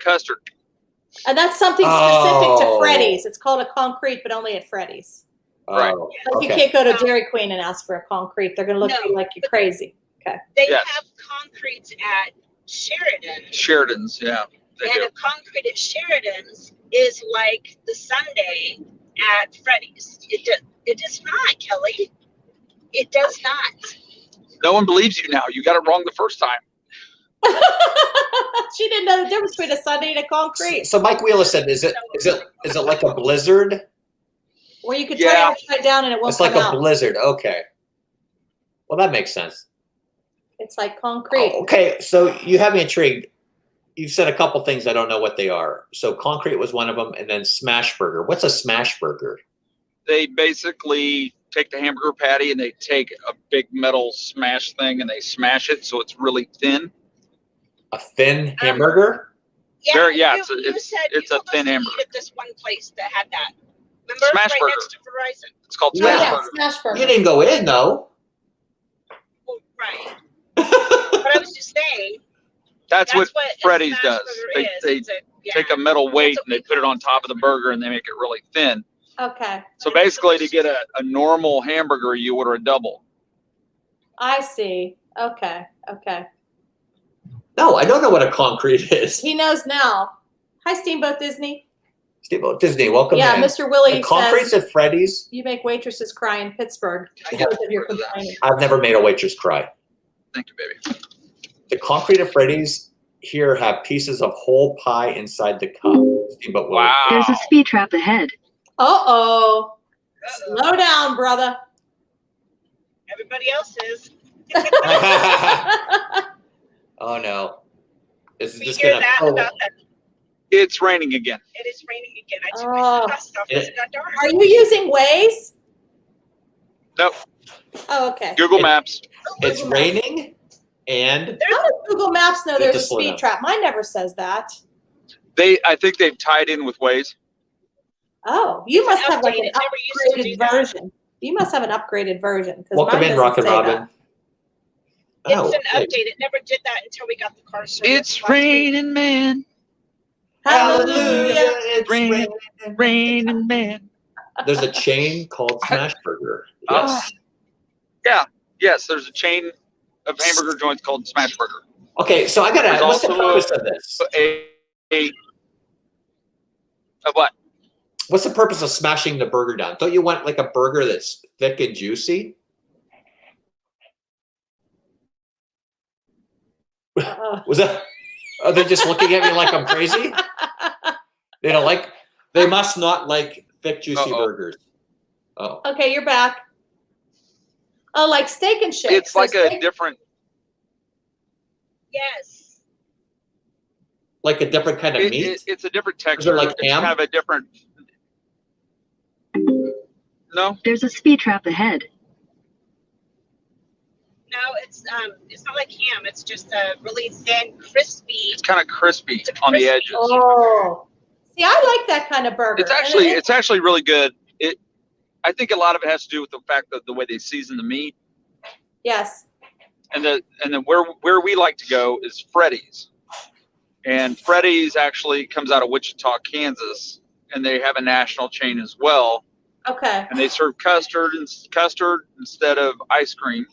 custard. And that's something specific to Oh. Freddy's. It's called a concrete, but only at Freddy's. Right. Oh, Like you okay. can't go to Dairy Queen and ask for a concrete. They're going to look at you like you're crazy. Okay. They Yes. have concretes at Sheridan. Sheridan's, yeah. They And do. a concrete at Sheridan's is like the sundae at Freddy's. It does not, Kelly. It does not. No one believes you now. You got it wrong the first time. She didn't know the difference between a sundae and a concrete. So Mike Wheeler said, is it like a blizzard? Where you could Yeah. turn it upside down and it won't It's like come a out. blizzard. Okay. Well, that makes sense. It's like concrete. Oh, okay, so you have me intrigued. You've said a couple things I don't know what they are. So concrete was one of them, and then smash burger. What's a smash burger? They basically take the hamburger patty and they take a big metal smash thing and they smash it so it's really thin. A thin hamburger? Yeah, Yeah, you it's said a you told us thin to hamburger. eat at this one place that had that. Remember? Smash right burger. next to Verizon. It's called Oh, Yeah. smash yeah, burger. smash burger. You didn't go in though. Well, right. But I was just saying. That's what a Freddy's smash does. burger They is. take a metal weight That's and what they we put it call on top of the burger and they make it really thin. Okay. So basically to get a normal hamburger, you order a double. I see. Okay. Okay. No, I don't know what a concrete is. He knows now. Hi, Steamboat Disney. Steamboat Disney, welcome Yeah, in. Mr. Willie The concrete's says at Freddy's. you make waitresses cry in Pittsburgh I because have of your heard of that. complaining. I've never made a waitress cry. Thank you, baby. The concrete at Freddy's here have pieces of whole pie inside the cup. Steamboat Willie. Wow. There's a speed trap ahead. Uh-oh. Slow down, brother. Everybody else is. Oh no. This is We just hear gonna that about that. It's raining again. It is raining again. I took Oh. my glasses off because it got dark. Are you using Waze? Nope. Oh, okay. Google Maps. It's raining and How does Google Maps know You have there's a to slow speed down. trap? Mine never says that. I think they've tied in with Waze. Oh, you must have like an It never used to do upgraded that. version. You must have an upgraded version. 'cause welcome mine in, doesn't Rocket say that. Robin. It's Oh, an okay. update. It never did that until we got the car service. It's last week. raining, man. Hallelujah. It's Rain, raining. Raining Man. There's a chain called Smash Burger. Yes. Yes, there's a chain of hamburger joints called Smash Burger. Okay, so I There's gotta. What's the also purpose of this? Of what? What's the purpose of smashing the burger down? Don't you want like a burger that's thick and juicy? Was that? Are they just looking at me like I'm crazy? They don't like. They must not like thick, juicy burgers. Oh. Okay, you're back. Oh, like Steak and Shake. It's like a different. Yes. Like a different kind of meat? It's a different Is it texture. like It's ham? kind of a different. No. There's a speed trap ahead. No, it's not like ham. It's just a really thin, crispy. It's kind of crispy It's on the crispy. edges. Oh, see, I like that kind of burger. It's actually really good. I think a lot of it has to do with the fact that the way they season the meat, yes. and then where we like to go is Freddy's, and Freddy's actually comes out of Wichita, Kansas, and they have a national chain as well, Okay. and they serve custard instead of ice cream,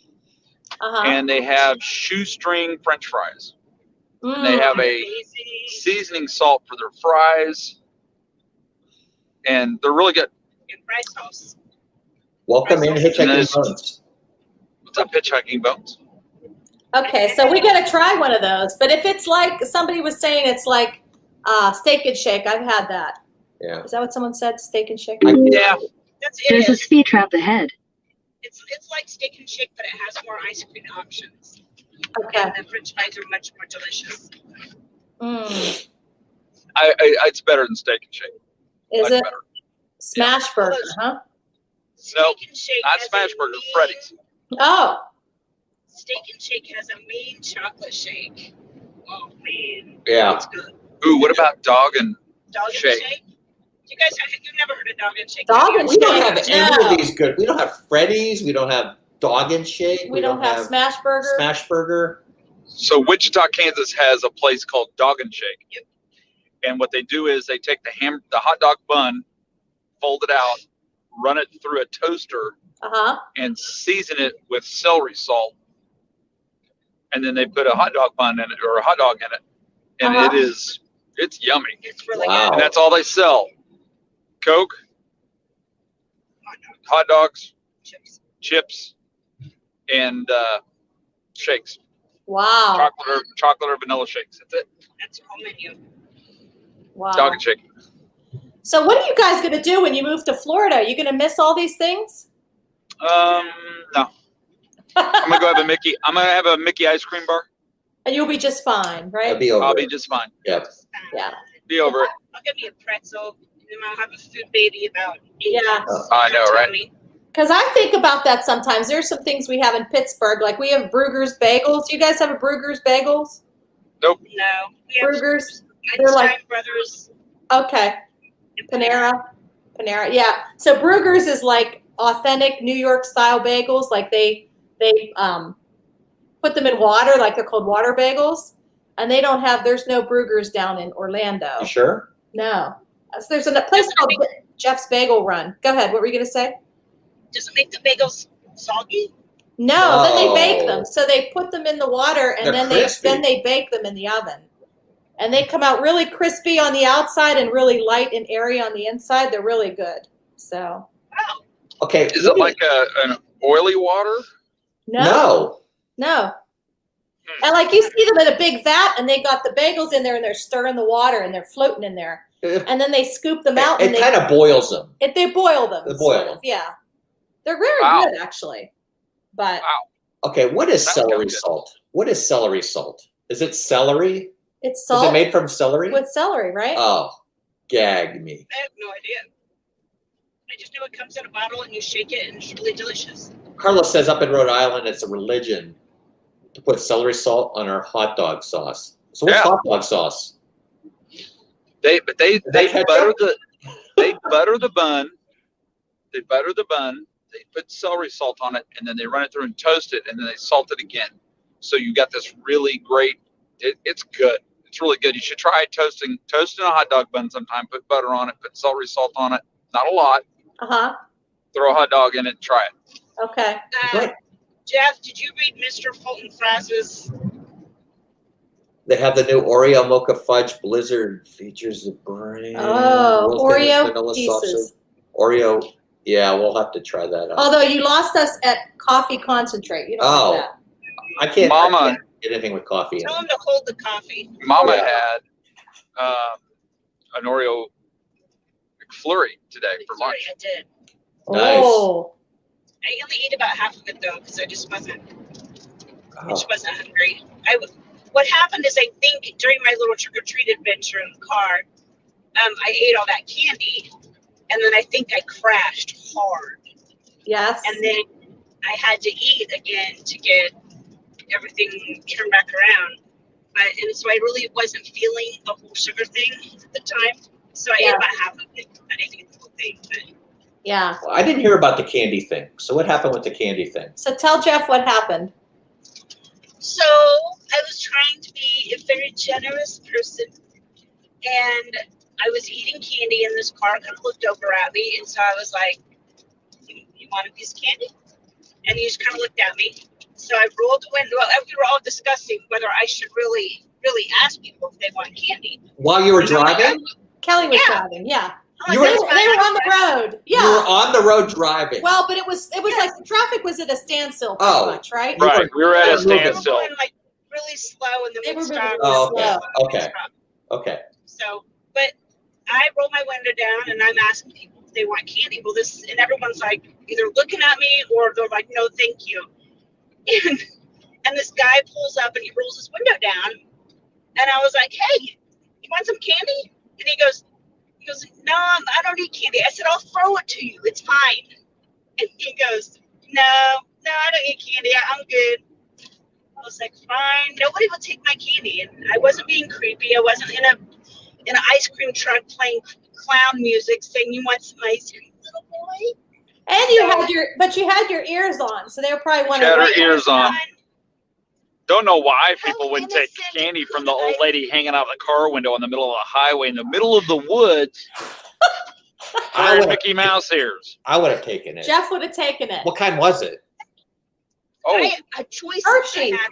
and they have shoestring French fries. And they have a seasoning salt for their fries, and they're really good. And fry sauce. Welcome in Hitchhiking Bones. What's up, Hitchhiking Bones? Okay, so we got to try one of those. But if it's like somebody was saying, it's like Steak and Shake. I've had that. Yeah. Is that what someone said? Steak and Shake. Yeah. There's a speed trap ahead. It's like Steak and Shake, but it has more ice cream options. Okay. And the French fries are much more delicious. Mm. It's better than Steak and Shake. Is Much it better. Smash Burger? Huh? Nope, Steak and Shake not has Smash a Burger, mean- Freddy's. Oh. Steak and Shake has a mean chocolate shake. Oh man, Yeah. it's good. Ooh, what about Dog and Dog Shake? and Shake. You guys, you've never heard of Dog and Shake? Dog and We don't Shake. have any No. of these good. We don't have Freddy's. We don't have Dog and Shake. We don't have Smash Burger. Smash Burger. So Wichita, Kansas has a place called Dog and Shake. Yep. And what they do is they take the hot dog bun, fold it out, run it through a toaster, and season it with celery salt. And then they put a hot dog bun in it, or a hot dog in it. And it's yummy. It's really Wow. And that's all they sell. Coke, hot dogs, good. chips, and shakes. Wow. Chocolate or vanilla shakes. That's it. That's your whole menu. Wow. Dog and Shake. So what are you guys going to do when you move to Florida? Are you going to miss all these things? No. I'm gonna go have a Mickey. I'm gonna have a Mickey ice cream bar. And you'll be just fine, right? That'd be over. I'll be just fine. Yep. Yeah. Be over it. I'll give me a pretzel, and then I'll have a food baby about 8 Yeah. months. I know, right? Because I think about that sometimes. There's some things we have in Pittsburgh. Like we have Bruegger's Bagels. Do you guys have a Bruegger's Bagels? Nope. No. We have Bruegger's? They're Einstein like- Brothers. Okay. Panera. Yeah. So Bruegger's is like authentic New York style bagels. Like they put them in water, like they're called water bagels. And there's no Bruegger's down in Orlando. You sure? No. There's a place called Jeff's Bagel Run. Go ahead. What were you going to say? Does it make the bagels soggy? No, then they No. bake them. So they put them in the water and They're then crispy. they bake them in the oven. And they come out really crispy on the outside and really light and airy on the inside. They're really good. So Wow. Okay. Is it like an oily water? no. No. And like you see them in a big vat and they got the bagels in there and they're stirring the water and they're floating in there. And then they scoop them out and It kind of boils them. they boil them. They boil sort them. of, yeah. They're very Wow. good actually. But Okay. What is Sounds celery good. salt? What is celery salt? Is it celery? it's Is salt it made from celery? with celery, right? Oh, gag me. I have no idea. I just know it comes in a bottle and you shake it and it's really delicious. Carlos says up in Rhode Island, it's a religion to put celery salt on our hot dog sauce. So what's Yeah. hot dog sauce? They that butter the bun. They butter the bun. They put celery salt on it, and then they run it through and toast it, and then they salt it again. So you got this really great. It's good. It's really good. You should try toasting a hot dog bun sometime. Put butter on it. Put celery salt on it. Not a lot. Throw a hot dog in it and try it. Okay. Jeff, did you read Mr. Fulton Frazz's? They have the new Oreo Mocha Fudge Blizzard features the brand. Oh, world famous Oreo vanilla pieces. sausage. Oreo, yeah, we'll have to try that out. Although you lost us at coffee concentrate. You don't Oh. have that. I can't Mama, get anything with coffee in Tell it. him to hold the coffee. Mama Yeah. had an Oreo McFlurry today for Sorry, lunch. I did. Nice. Oh. I only ate about half of it though, because I just wasn't Oh, hungry. What happened is I think during my little trick or treat adventure in the car, I ate all that candy, and then I think I crashed hard, Yes. and then I had to eat again to get everything turned back around. And so I really wasn't feeling the whole sugar thing at the time. So I ate about half of it. I didn't eat the whole thing. But Yeah. well, I didn't hear about the candy thing. So what happened with the candy thing? So tell Jeff what happened. so I was trying to be a very generous person, and I was eating candy, and this car kind of looked over at me, and so I was like, "You want a piece of candy?" And he just kind of looked at me. So I rolled the window. We were all discussing whether I should really ask people if they want candy. While you were driving? Kelly was Yeah. driving. Yeah. I'm You They like, were, "That's they were fine, on the that's fine." road. You Yeah. were on the road driving. Well, but it was like the traffic was at a standstill pretty Oh. much, right? You Right, we were at a moving. They were standstill. going like really slow, and then They we'd were stop. moving Oh, really okay. slow. Okay. Okay. So, but I roll my window down, and I'm asking people if they want candy. Well, and everyone's like either looking at me or they're like, "No, thank you." And this guy pulls up and he rolls his window down, and I was like, "Hey, you want some candy?" And he goes, "No, I don't need candy." I said, "I'll throw it to you. It's fine." And he goes, No, I don't eat candy. I'm good." I was like, "Fine." Nobody would take my candy, and I wasn't being creepy. I wasn't in an ice cream truck playing clown music, saying, "You want some ice cream, little boy?" And you had your ears on, so they were probably She wondering. had her what- ears on. Don't know why How people wouldn't take innocent candy from could the old I lady hanging out the car window in the middle of the highway in the middle of the woods I wearing would Mickey Mouse ears. have taken it. Jeff would have taken it. What kind was it? Oh, I had choices. Hershey. I had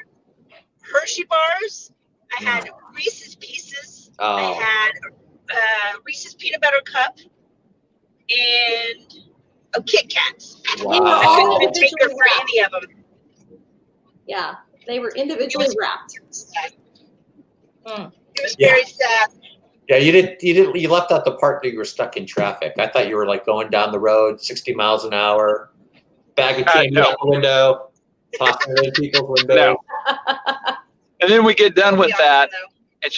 Hershey bars. I had Reese's Pieces. I Oh, had Reese's Peanut Butter Cup, and Kit Kats. were I wow. all couldn't even take her individually for wrapped. any of them. Yeah, they were individually wrapped. It was Yeah. very sad. Yeah, you left out the part that you were stuck in traffic. I thought you were like going down the road 60 miles an hour, bag of candy no. out the window, tossing it in people's windows. No. And then we get done with Yeah, that, no. and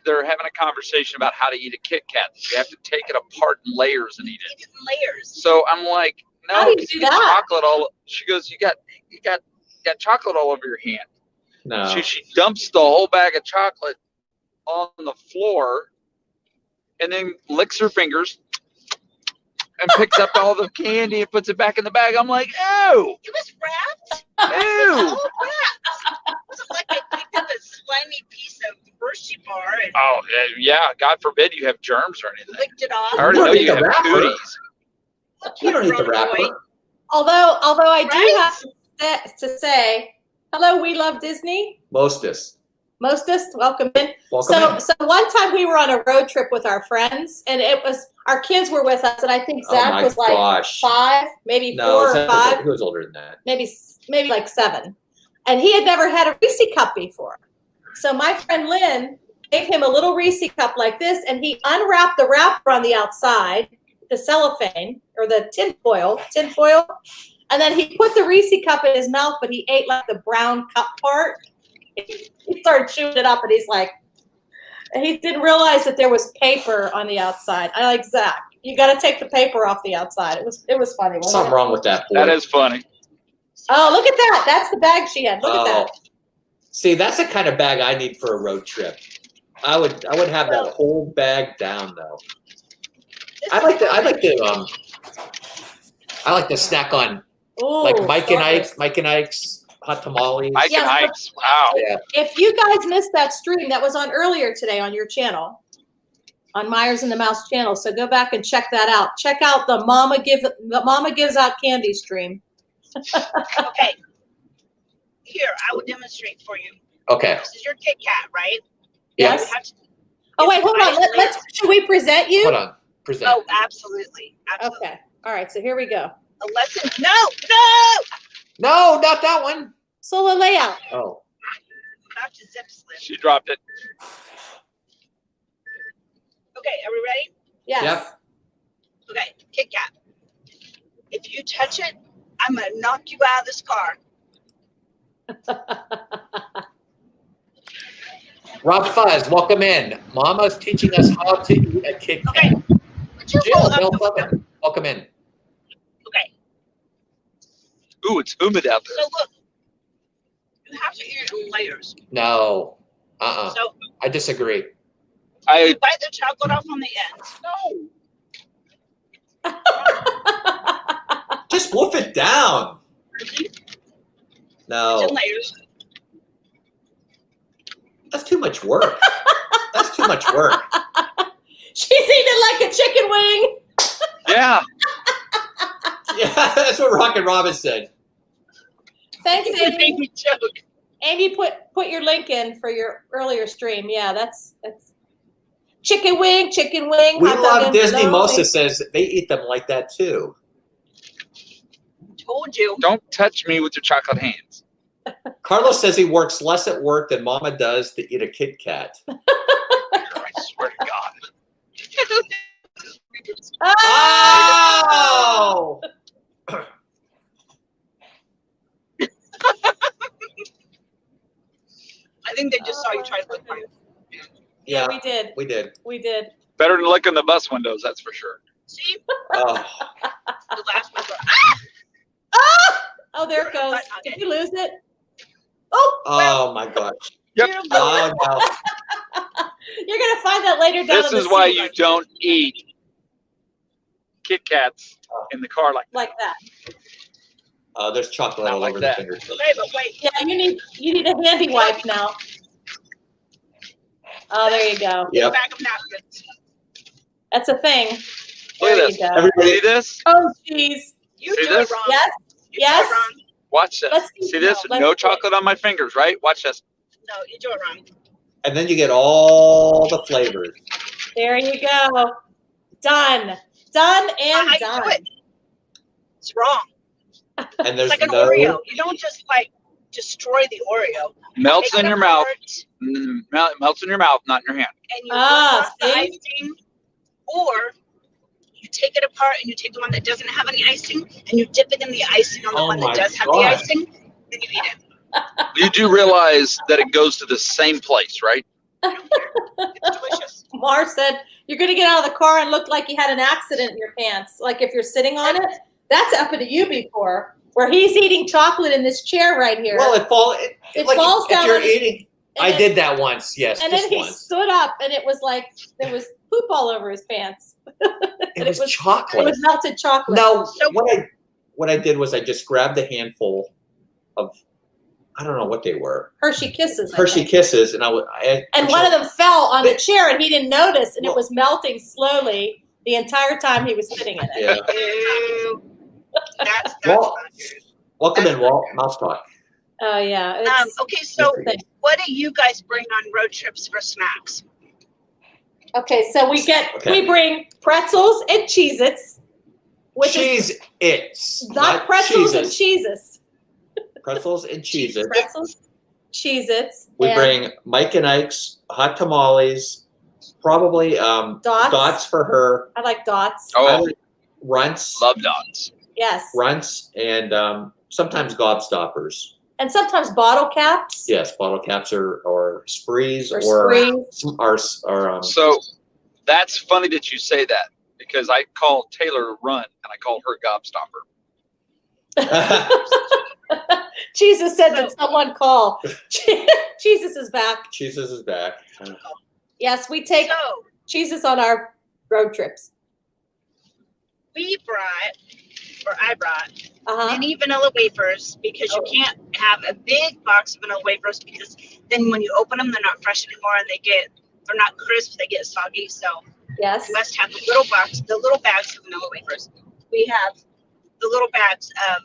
they're having a conversation about how to eat a Kit Kat. You have to take it apart in layers and eat it. Eat it in layers. So I'm like, How no, do you 'cause do get that? chocolate all. She goes, you got chocolate all over your hand. No. So she dumps the whole bag of chocolate on the floor, and then licks her fingers and picks up all the candy and puts it back in the bag. I'm like, ew, It was wrapped. ew. All wrapped. It wasn't like I picked up a slimy piece of Hershey bar and Oh, yeah, God forbid you have germs or anything. licked it off. I already You know don't you eat the have wrapper. cooties. You don't eat the Wrong boy. wrapper. Although I do Right? have to say, hello, we love Disney. Mostest. Mostest, welcome in. Welcome So one time we were on a road trip with our friends, and our kids were with us, and I think in. Zach Oh my was like gosh. 5, maybe No, 4 or Zach 5, he was older than that. maybe like 7, and he had never had a Reese cup before. So my friend Lynn gave him a little Reese cup like this, and he unwrapped the wrapper on the outside, the cellophane or the tin foil, and then he put the Reese cup in his mouth, but he ate like the brown cup part. He started chewing it up, and he's like, and he didn't realize that there was paper on the outside. I like, Zach, you got to take the paper off the outside. It was funny. Wasn't Something it? wrong with that boy. That is funny. Oh, look at that. That's the bag she had. Look at that. See, that's the kind of bag I need for a road trip. I would have that whole bag down though. I like to snack on Ooh, like Mike and strawberries. Ike's hot tamales. Mike Yes, and but- Ike's. Wow. Yeah. If you guys missed that stream, that was on earlier today on your channel, on Myers and the Mouse channel. So go back and check that out. Check out the Mama Gives Out Candy stream. Okay. Here, I will demonstrate for you. Okay. This is your Kit Kat, right? Yes. You have to- Oh wait, hold on. Should we present you? Hold on. Present. Oh, absolutely. Absolutely. Okay. All right. So here we go. A lesson. No. No, not that one. Solo layout. Oh. About to zip slip. She dropped it. Okay, are we ready? Yes. Yep. Okay, Kit Kat. If you touch it, I'm gonna knock you out of this car. Rob Fuzz, welcome in. Mama's teaching us how to eat a Kit Kat. Okay. Would you roll Jill, up the- welcome in. Okay. Ooh, it's humid out there. So look, you have to eat it in layers. No. So I disagree. you bite the chocolate off on the ends. No. Just wolf it down. It's No. in layers. That's too much work. That's too much work. She's eating like a chicken wing. Yeah. Yeah, that's what Rocket Robin said. Thanks, It's a Amy. big joke. Amy, put your link in for your earlier stream. Yeah, that's chicken wing. We hot dog love and Disney. bologna. Mosa says they eat them like that too. Told you. Don't touch me with your chocolate hands. Carlos says he works less at work than Mama does to eat a Kit Kat. I swear to God. Oh! I think they just saw you try to look funny. Yeah, we did. we did. Better than licking the bus windows, that's for sure. See? Oh, The last one. Oh, there it goes. Okay. Did you lose it? Oh, oh my gosh. Yep. Oh no. you're gonna find that later down. This in the is why sequence. you don't eat Kit Kats in the car like like that. There's chocolate Not all like over that. the fingers. Wait, but wait. Yeah, you need a handy wipe now. Oh, there you go. Yep. Bag of napkins. That's a thing. Look at There this. you go. Everybody, See this? Oh, jeez. You See do this? it wrong. Yes. You Yes. do it wrong. Watch this. Let's see. See this? No, let's No see. chocolate on my fingers, right? Watch this. No, you do it wrong. and then you get all the flavors. There you go. Done. Done and I done. do it. It's wrong. And It's there's like an no. Oreo. You don't just like destroy the Oreo. Melts Take in it your mouth. apart, Melts in your mouth, not in your hand. And you Ah, rip off the see? icing, or you take it apart and you take the one that doesn't have any icing and you dip it in the icing on the Oh one my that does have the God. icing, then you eat it. You do realize that it goes to the same place, right? It's delicious. Mar said, you're going to get out of the car and look like you had an accident in your pants. Like if you're sitting on it. That's happened to you before, where he's eating chocolate in this chair right here. Well, it falls. It like falls if down you're on his- eating. and I then- did that once. Yes, And then just he once. stood up and it was like there was poop all over his pants. It was It chocolate. was melted chocolate. No, So- what I did was I just grabbed a handful of, I don't know what they were, Hershey Kisses. I Hershey think. Kisses, and And one of them fell on the chair and he didn't notice and it Well- was melting slowly the entire time he was sitting in it. Yeah. Ew. That's Well, not good. Welcome in, Walt. Mouse Talk. Oh yeah. It's, Okay, so Interesting. what do you guys bring on road trips for snacks? okay, so we bring pretzels and Cheez-Its, which is Cheez-Its. not pretzels and Cheez-Its. Cheez-Its. Pretzels and Cheez-Its. Pretzels, Cheez-Its. We and bring Mike and Ike's hot tamales, probably dots for her. I like dots. Oh, I like runts, love dots. Yes. runts, and sometimes gobstoppers. And sometimes bottle caps. Yes, bottle caps or sprees Or or sprees. So that's funny that you say that because I call Taylor Run and I call her Gobstopper. Jesus said that someone call. Jesus is back. Jesus is back. Yes, we take So Jesus on our road trips. we brought or I brought Uh-huh. mini vanilla wafers because you can't have a big box of vanilla wafers because then when you open them, they're not fresh anymore and they're not crisp, they get soggy. So Yes. you must have the little bags of vanilla wafers. We have the little bags of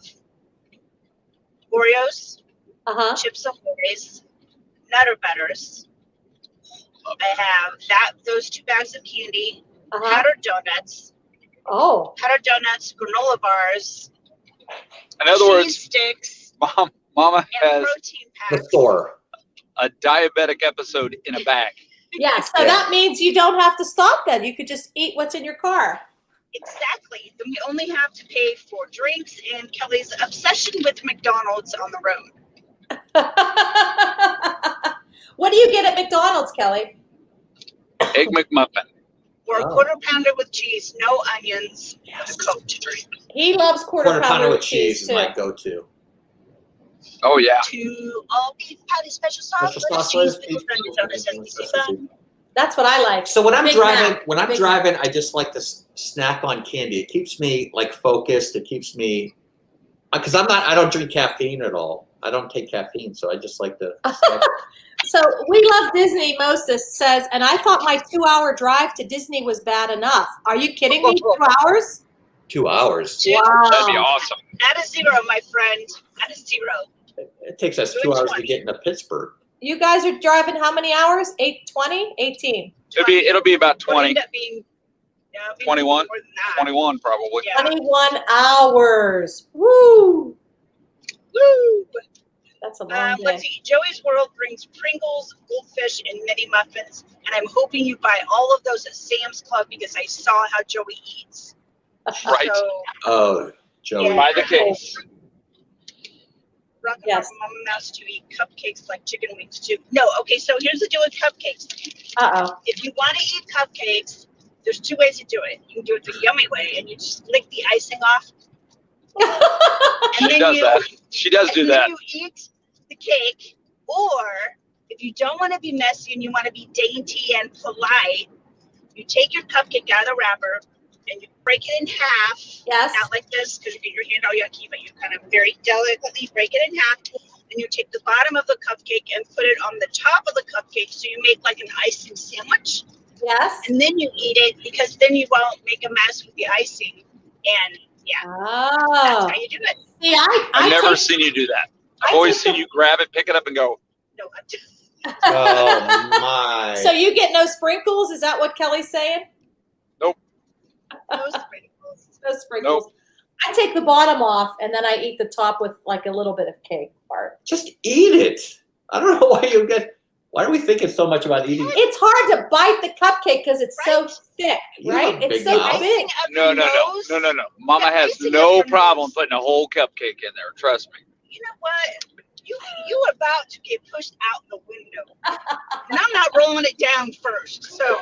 Oreos, Uh-huh. Chips Ahoy's, Nutter Butters. I have those 2 bags of candy, Uh-huh. powdered donuts, Oh. granola bars, In other cheese words, sticks, Mama and has protein The packs. store. a diabetic episode in a bag. Yeah, so Yeah. that means you don't have to stop then. You could just eat what's in your car. Exactly. Then we only have to pay for drinks and Kelly's obsession with McDonald's on the road. What do you get at McDonald's, Kelly? Egg McMuffin. Or a Oh. quarter pounder with cheese, no onions, with a Coke to drink. He loves quarter pounder with cheese is too. my go-to. Oh yeah. 2 all-beef patty, special sauce, Special lettuce, sauce, cheese, lettuce, pickles, cheese, onions, donuts, SPC. That's what I like. So when I'm Big driving, Mac. when I'm Big driving, I just like to snack on candy. It keeps me like focused. It keeps me, because I don't drink caffeine at all. I don't take caffeine, so I just like to snack. So we love Disney. Moses says, and I thought my 2-hour drive to Disney was bad enough. Are you kidding me? 2 hours? 2 hours. Two. Wow. That'd be awesome. At a 0, my friend. At a 0. It takes us 2 hours to get into Pittsburgh. You guys are driving how many hours? 20? 18? It'll be about It'll 20, end up being, it'll be 21, more than that. 21 probably. Yeah. 21 hours. Woo! Woo! That's a long day. Let's see. Joey's World brings Pringles, Goldfish, and mini muffins, and I'm hoping you buy all of those at Sam's Club because I saw how Joey eats. Right. So, Oh, Joey. Yeah. By the case. Rock and Yes. Mama Mouse to eat cupcakes like chicken wings too. No, okay. So here's the deal with cupcakes. Uh-oh. If you want to eat cupcakes, there's 2 ways to do it. You can do it the yummy way, and you just lick the icing off, and She does that. She does do and that. then you eat the cake. Or if you don't want to be messy and you want to be dainty and polite, you take your cupcake out of the wrapper and you break it in half. Yes. Not like this because you get your hand all yucky, but you kind of very delicately break it in half. And you take the bottom of the cupcake and put it on the top of the cupcake, so you make like an icing sandwich. Yes. And then you eat it because then you won't make a mess with the icing. And yeah, that's Oh. how you do it. See, I've never take- seen you do that. I I've always take seen the- you grab it, pick it up, and go. No, I do. Oh my. So you get no sprinkles? Is that what Kelly's saying? No sprinkles. No sprinkles. I take the bottom off and then I eat the top with like a little bit of cake part. Just eat it. I don't know why are we thinking so much about eating? It's hard to bite the cupcake because it's so Right. thick, You have right? a It's big so mouth. big. No. Mama Yeah, has icing up no your problem nose. putting a whole cupcake in there. Trust me. You know what? You about to get pushed out the window. And I'm not rolling it down first. So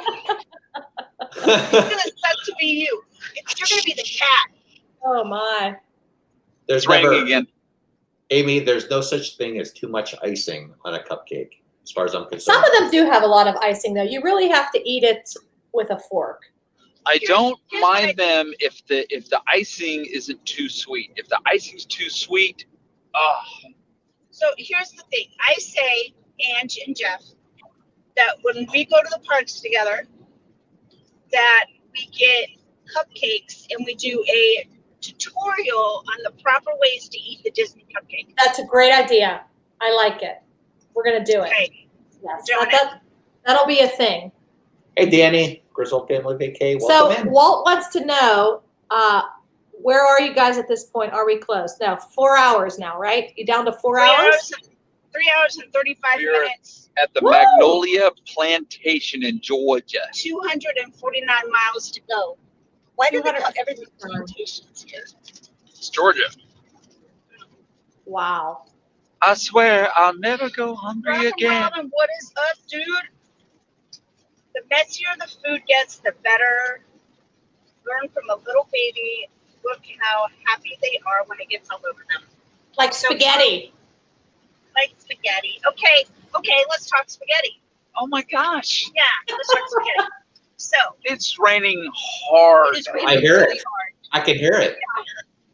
it's gonna suck to be you. You're gonna be the cat. Oh my. There's It's raining never, again. Amy, there's no such thing as too much icing on a cupcake, as far as I'm concerned. Some of them do have a lot of icing though. You really have to eat it with a fork. I don't here's what mind them if the icing isn't too sweet. If the icing's too sweet, So here's the thing. I say, Ange and Jeff, that when we go to the parks together, that we get cupcakes and we do a tutorial on the proper ways to eat the Disney cupcake. That's a great idea. I like it. We're gonna do it. Okay. Yes. Doing That'll be a thing. Hey, Danny, Grizzle Family Vacay, So welcome in. Walt wants to know, where are you guys at this point? Are we close? No, 4 hours now, right? You down to 4 hours? 3 hours and 35 We're- minutes. at the Woo! Magnolia Plantation in Georgia. 249 miles to go. Why do they call everything plantations here? It's Georgia. Wow. I swear I'll never go hungry Rock and again. roll, and what is up, dude? The messier the food gets, the better. Learn from a little baby. Look how happy they are when it gets all over them. Like spaghetti. Like spaghetti. Okay, let's talk spaghetti. Oh my gosh. Yeah, let's talk spaghetti. So, It's raining hard. it is really, I hear really it. hard. I can hear it.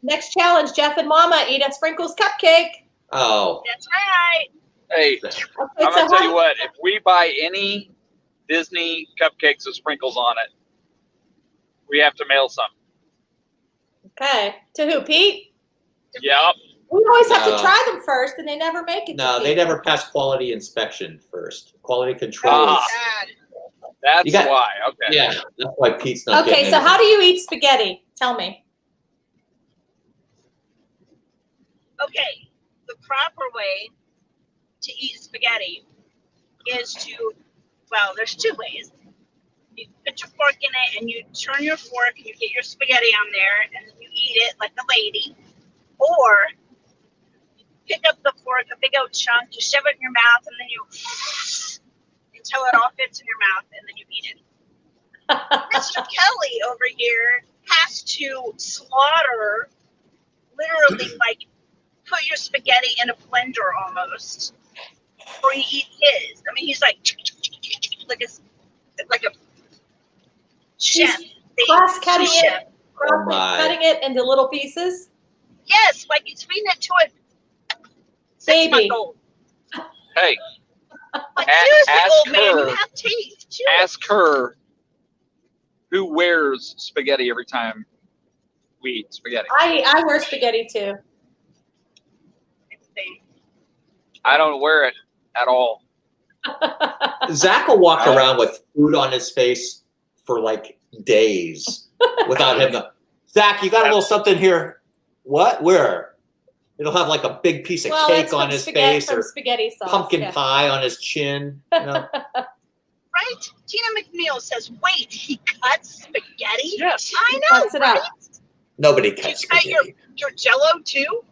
Next challenge, Jeff and Mama eat a sprinkles cupcake. Oh, That's right. Hey, Okay, I'm so gonna tell you how- what. If we buy any Disney cupcakes with sprinkles on it, we have to mail some. Okay, to who, Pete? Yep. We always have to No. try them first, and they never make it. no, to they Pete. never pass quality inspection first. Quality controls. Ah. That's You got- why. Okay. Yeah, that's why Pete's not Okay, getting so how do anything. you eat spaghetti? Tell me. Okay, the proper way to eat spaghetti is to, well, there's two ways. You put your fork in it and you turn your fork and you get your spaghetti on there and then you eat it like a lady. Or you pick up the fork, a big old chunk, you shove it in your mouth and then you until it all fits in your mouth and then you eat it. Mr. Kelly over here has to slaughter, literally like put your spaghetti in a blender almost before you eat his. I mean, he's like a chef. Cross cutting Sous chef. it, cross my. cutting it into little pieces. Yes, like he's feeding it to a Baby. 6-month-old. Hey, Like A- seriously, ask old man, her. you have teeth too. ask her who wears spaghetti every time we eat spaghetti. I wear spaghetti too. I don't wear it at all. Zach will walk Oh. around with food on his face for like days without him. Zach, you got a little something here. What? Where? It'll have like a big piece of Well, cake it's on from his spaghetti, face from or spaghetti sauce. pumpkin yeah. pie on his chin. You know? Right? Tina McNeil says, wait, he cuts spaghetti? Yes. I He know, cuts it right? up. Nobody Do you cuts cut spaghetti. your jello too?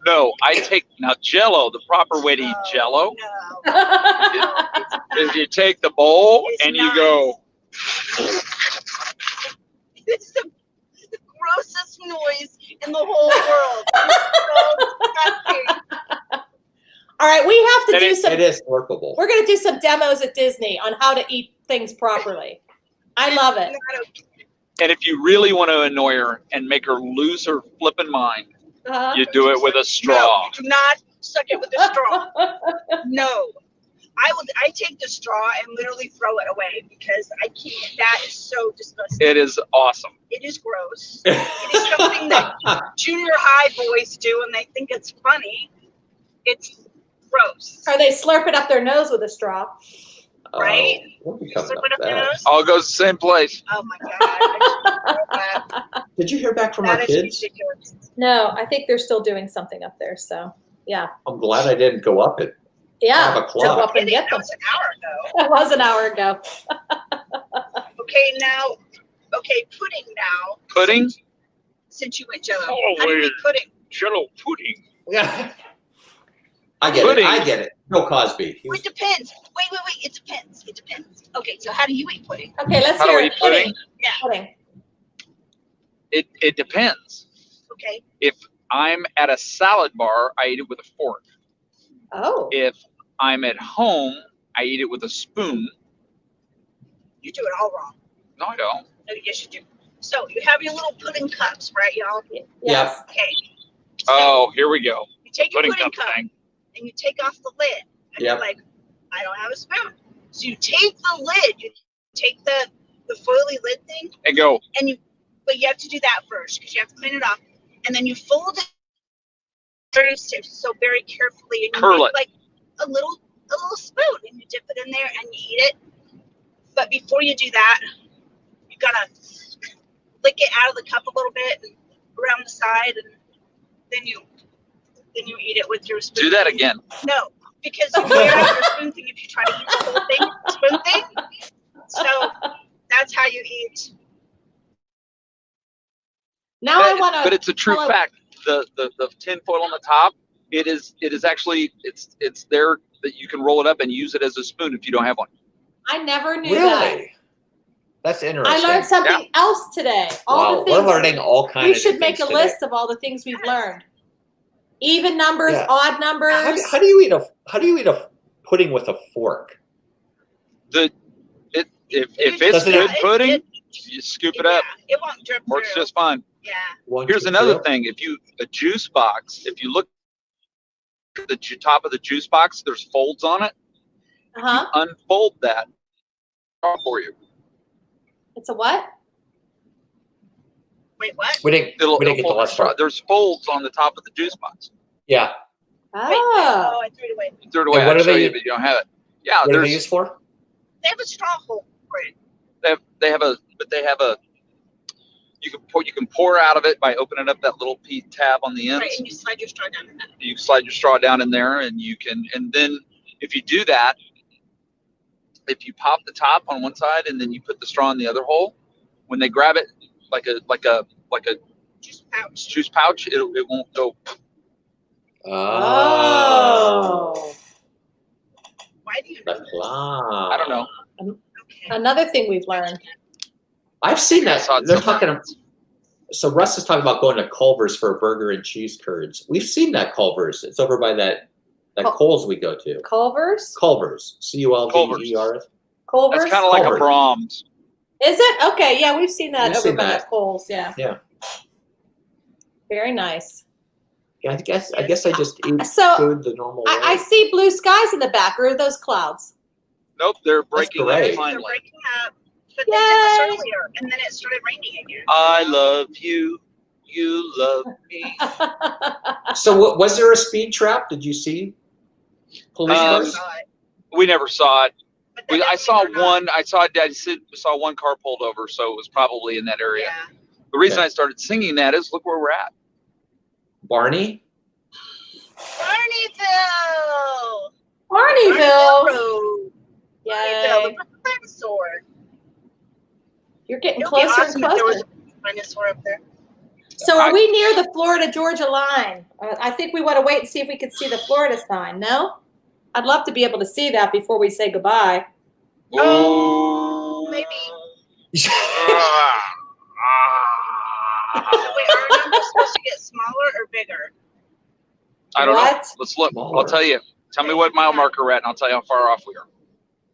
No, I take now Jello. The proper way to eat Oh, Jello No. is you take the bowl It's and you not. go. It's the grossest noise in the whole world. It's so disgusting. All right, we have to And do some. It is workable. We're going to do some demos at Disney on how to eat things properly. I love it. Not okay. And if you really want to annoy her and make her lose her flipping mind, Uh-huh. you do it with a straw. No, you do not suck it with a straw. No. I take the straw and literally throw it away because I can't. That is so disgusting. It is awesome. It is gross. It is something that junior high boys do and they think it's funny. It's gross. Or they slurp it up their nose with a straw. Right? Oh, we'll be coming Slurp up it up with their that. nose? All goes the same place. Oh my god. I just that. Did you hear back from our That is kids? ridiculous. No, I think they're still doing something up there. So, yeah. I'm glad I didn't go up it. 5 Yeah. To o'clock. go up and get That them. was an hour ago. That was an hour ago. Okay, pudding now. Pudding? Since you went jello. Oh, How do you wait. make pudding? Jello pudding. Yeah. I get Pudding. it. I get it. Bill Cosby. It depends. Wait. It depends. It depends. Okay, so how do you eat pudding? Okay, let's How do hear I it. eat pudding? Yeah. Pudding. It depends. Okay. If I'm at a salad bar, I eat it with a fork. Oh. If I'm at home, I eat it with a spoon. You do it all wrong. No, I don't. No, yes, you do. So you have your little pudding cups, right, y'all? Yes. Okay. So Oh, here we go. you take your Pudding pudding cup cup thing. and you take off the lid. And Yep. you're like, I don't have a spoon. So you take the lid, you take the foily lid thing, And go. but you have to do that first because you have to clean it off. And then you fold it very stiff, so very carefully, and you Curl make it. like a little spoon, and you dip it in there and you eat it. But before you do that, you gotta lick it out of the cup a little bit and around the side, and then you eat it with your spoon. Do that again. No, because you wear out your spoon thing if you try to eat the whole thing, spoon thing. So that's how you eat. Now I want But to. it's a true Hello. fact. The tin foil on the top, it is actually it's there that you can roll it up and use it as a spoon if you don't have one. I never knew that. Really? That's interesting. I learned something else today. All Wow, the we're things. learning all kinds We of should new make a things today. list of all the things we've learned. Even numbers, Yeah. odd numbers. How do you eat a pudding with a fork? If it's Doesn't good it- pudding, You scoop it up. Yeah, it won't drip Works through. just fine. Yeah. Here's another thing. A juice box, if you look at the top of the juice box, there's folds on it. Uh-huh. Unfold that for you. It's a what? Wait, what? We didn't get the fold last part. There's folds on the top of the juice box. Yeah. Oh. Oh, I threw it away. You threw it away. And what I'll are show they- you, but you don't have it. Yeah, What are they used for? They have a straw hole for it. they have a you can pour out of it by opening up that little tab on the ends. Right, and you slide your straw down in that. You slide your straw down in there, and then if you do that, if you pop the top on one side and then you put the straw in the other hole, when they grab it like a juice pouch, it won't go. Oh. Why do you know this? I don't know. Okay. Another thing we've learned. I've seen that. saw it They're somewhere. talking. So Russ is talking about going to Culver's for a burger and cheese curds. We've seen that Culver's. It's over by that Kohl's we go to. Culver's? Culver's. Culvers. Culver's? That's kind of like a Culver's. Brahms. Is it? Okay, yeah, we've seen that We've over seen by that. the Kohl's, yeah. Yeah. Very nice. Yeah, I guess I just eat So, food the normal way. I see blue skies in the back, or are those clouds? Nope, they're breaking great. up They're finally. breaking up, but they did this Yay. earlier, and then it started raining again. I love you. You love me. So was there a speed trap? Did you see police Um, cars? We never saw it. But that I doesn't saw mean they're not. one. I saw one car pulled over, so it was probably in that area. Yeah. The reason Okay. I started singing that is look where we're at. Barney? Barneyville! Barneyville! Road. Barneyville, Yay. look at the dinosaur. You're getting It would be closer awesome and if there was closer. a dinosaur up there. So are we near the Florida-Georgia line? I think we want to wait and see if we can see the Florida sign, no? I'd love to be able to see that before we say goodbye. Oh, maybe. So wait, are our numbers supposed to get smaller or bigger? I don't know. What? Let's look. Smaller. I'll tell you. Tell me what mile marker we're at, and I'll tell you how far off we are.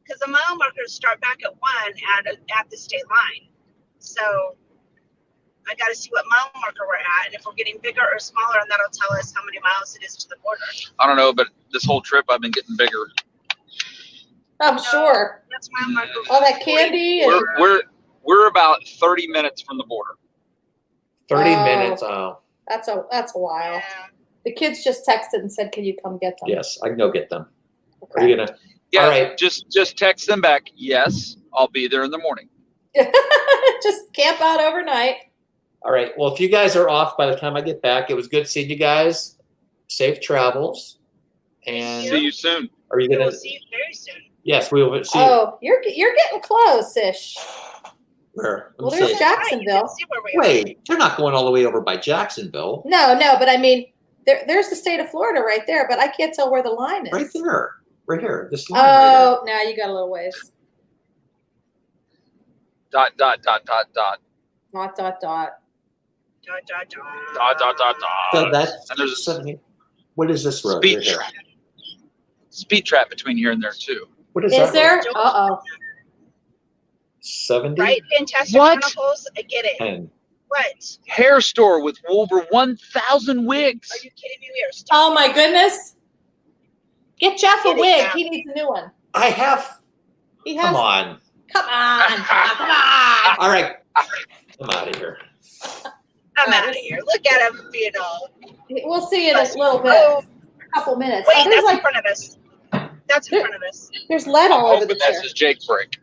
Because the mile markers start back at 1 at the state line. So I got to see what mile marker we're at, and if we're getting bigger or smaller, and that'll tell us how many miles it is to the border. I don't know, but this whole trip I've been getting bigger. I'm sure. That's mile marker. All that candy and We're about 30 minutes from the border. 30 Oh. minutes. Oh, that's a while. Yeah. The kids just texted and said, "Can you come get them?" yes. I can go get them. Are Okay. you going to? Yeah, All right. just text them back. Yes, I'll be there in the morning. Just camp out overnight. All right. Well, if you guys are off by the time I get back, it was good seeing you guys. Safe travels. And See you soon. are you We going will to? see you very soon. Yes, we will see you. Oh, you're getting close-ish. Where? Let me Well, there's see. Jack- Right, you Jacksonville. can see where we are. Wait, they're not going all the way over by Jacksonville. No, but I mean, there's the state of Florida right there, but I can't tell where the line is. Right there. Right here. This line right Oh, now you got a little ways. Dot. Dot, dot, dot. Dot, dot, dot. Dot. here. So that's And there's a 70. What is this road? speed right here? trap. Speed trap between here and there too. What is Is that there? road? Uh-oh. 70? Right? Fantastic What? chemicals. I get it. 10. What? Hair store with over 1,000 wigs. Are you kidding me? We are stuck. Oh my goodness. Get Jeff a Get it wig. now. He needs a new one. I have. He has. Come on. Come on. All right. I'm out of here. I'm out of here. Look at him being all. We'll see in a little bit. Oh, A couple minutes. wait, Oh, there's that's in like front of us. That's in front of us. there's lead all I'm over the hoping chair. that's his Jake brake.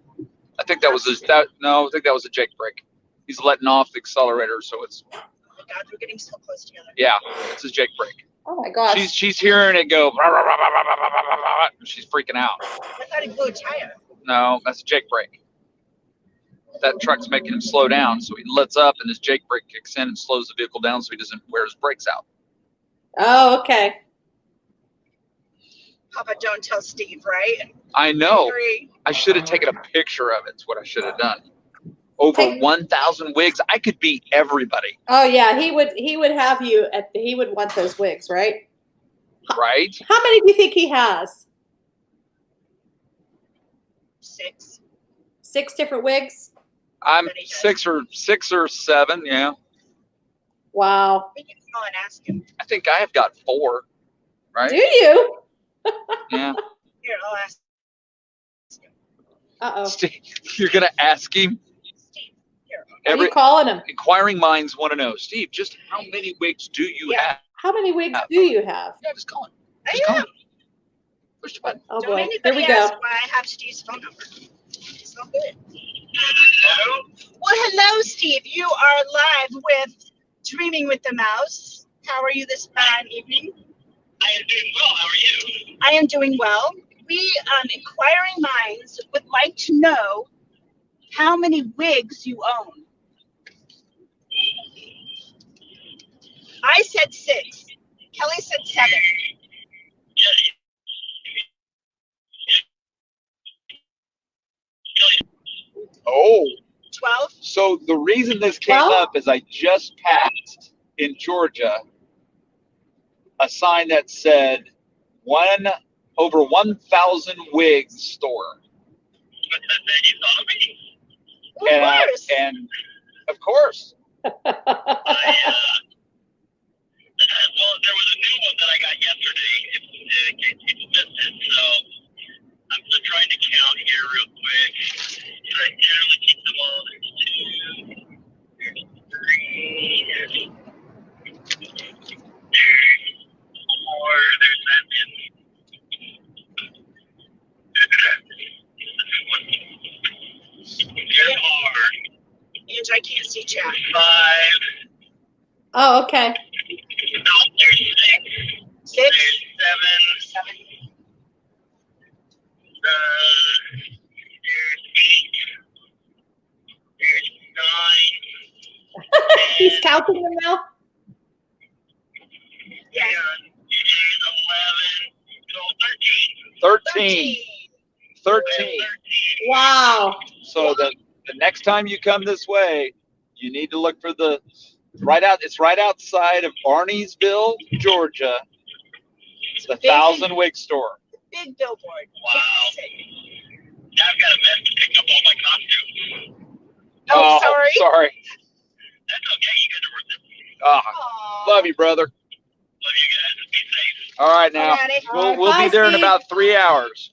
I think that was his. No, I think that was a Jake brake. He's letting off the accelerator, so it's Oh my God, we're getting so close together. yeah, it's his Jake brake. Oh my gosh. She's hearing it go. Rah, rah, rah, rah, rah, rah, rah, rah, rah, and she's freaking out. I thought he blew a tire. No, that's a Jake brake. That truck's making him slow down, so he lets up, and his Jake brake kicks in and slows the vehicle down, so he doesn't wear his brakes out. Oh, okay. Papa, don't tell Steve, right? I know. Agree. I should have taken a picture of it. It's what I should have done. Over Take- 1,000 wigs. I could beat everybody, Oh yeah, he would have you he would want those wigs, right? right? How many do you think he has? 6. 6 different wigs? I'm 6 or 7. Yeah, Wow. We can call and ask him. I think I have got 4. Right? Do you? Yeah. Here, I'll ask Uh-oh. Steve, you're gonna ask him. Steve. Here. Are you calling him? Inquiring minds want to know, Steve, just how many wigs do you have? How many wigs do you have? Yeah, just call him. I Just call am. him. Push the button. Oh Don't boy. Here anybody we go. ask why I have Steve's phone number. It's not good. Hello? Well, hello, Steve. You are live with Dreaming with the Mouse. How are you this fine evening? I am doing well. How are you? I am doing well. We, inquiring minds, would like to know how many wigs you own. I said 6. Kelly said 7. Oh, 12. so the reason this came 12? up is I just passed in Georgia a sign that said over 1,000 wigs store. Of course. And of course, Well, there was a new one that I got yesterday. In case people missed it, so I'm just trying to count here real quick. And I generally keep them all. There's 2, there's 3, there's 4, there's that. There's hard. And I can't see chat. 5. Oh, okay. No, there's 6. 6. There's 7. 7. There's 8. There's 9. He's counting them now? Yeah. And there's 11. So 13. 13. Wow. So the next time you come this way, you need to look for it's right outside of Barneysville, Georgia. It's the 1,000 wig store. Big billboard. Wow. Now I've got a mess to pick up all my costumes. Oh, sorry. Sorry. That's okay. You guys are worth it. Ah, Aw. love you, brother. Love you guys. Be safe. All right, now Alrighty. we'll Bye, be there in Steve. about 3 hours.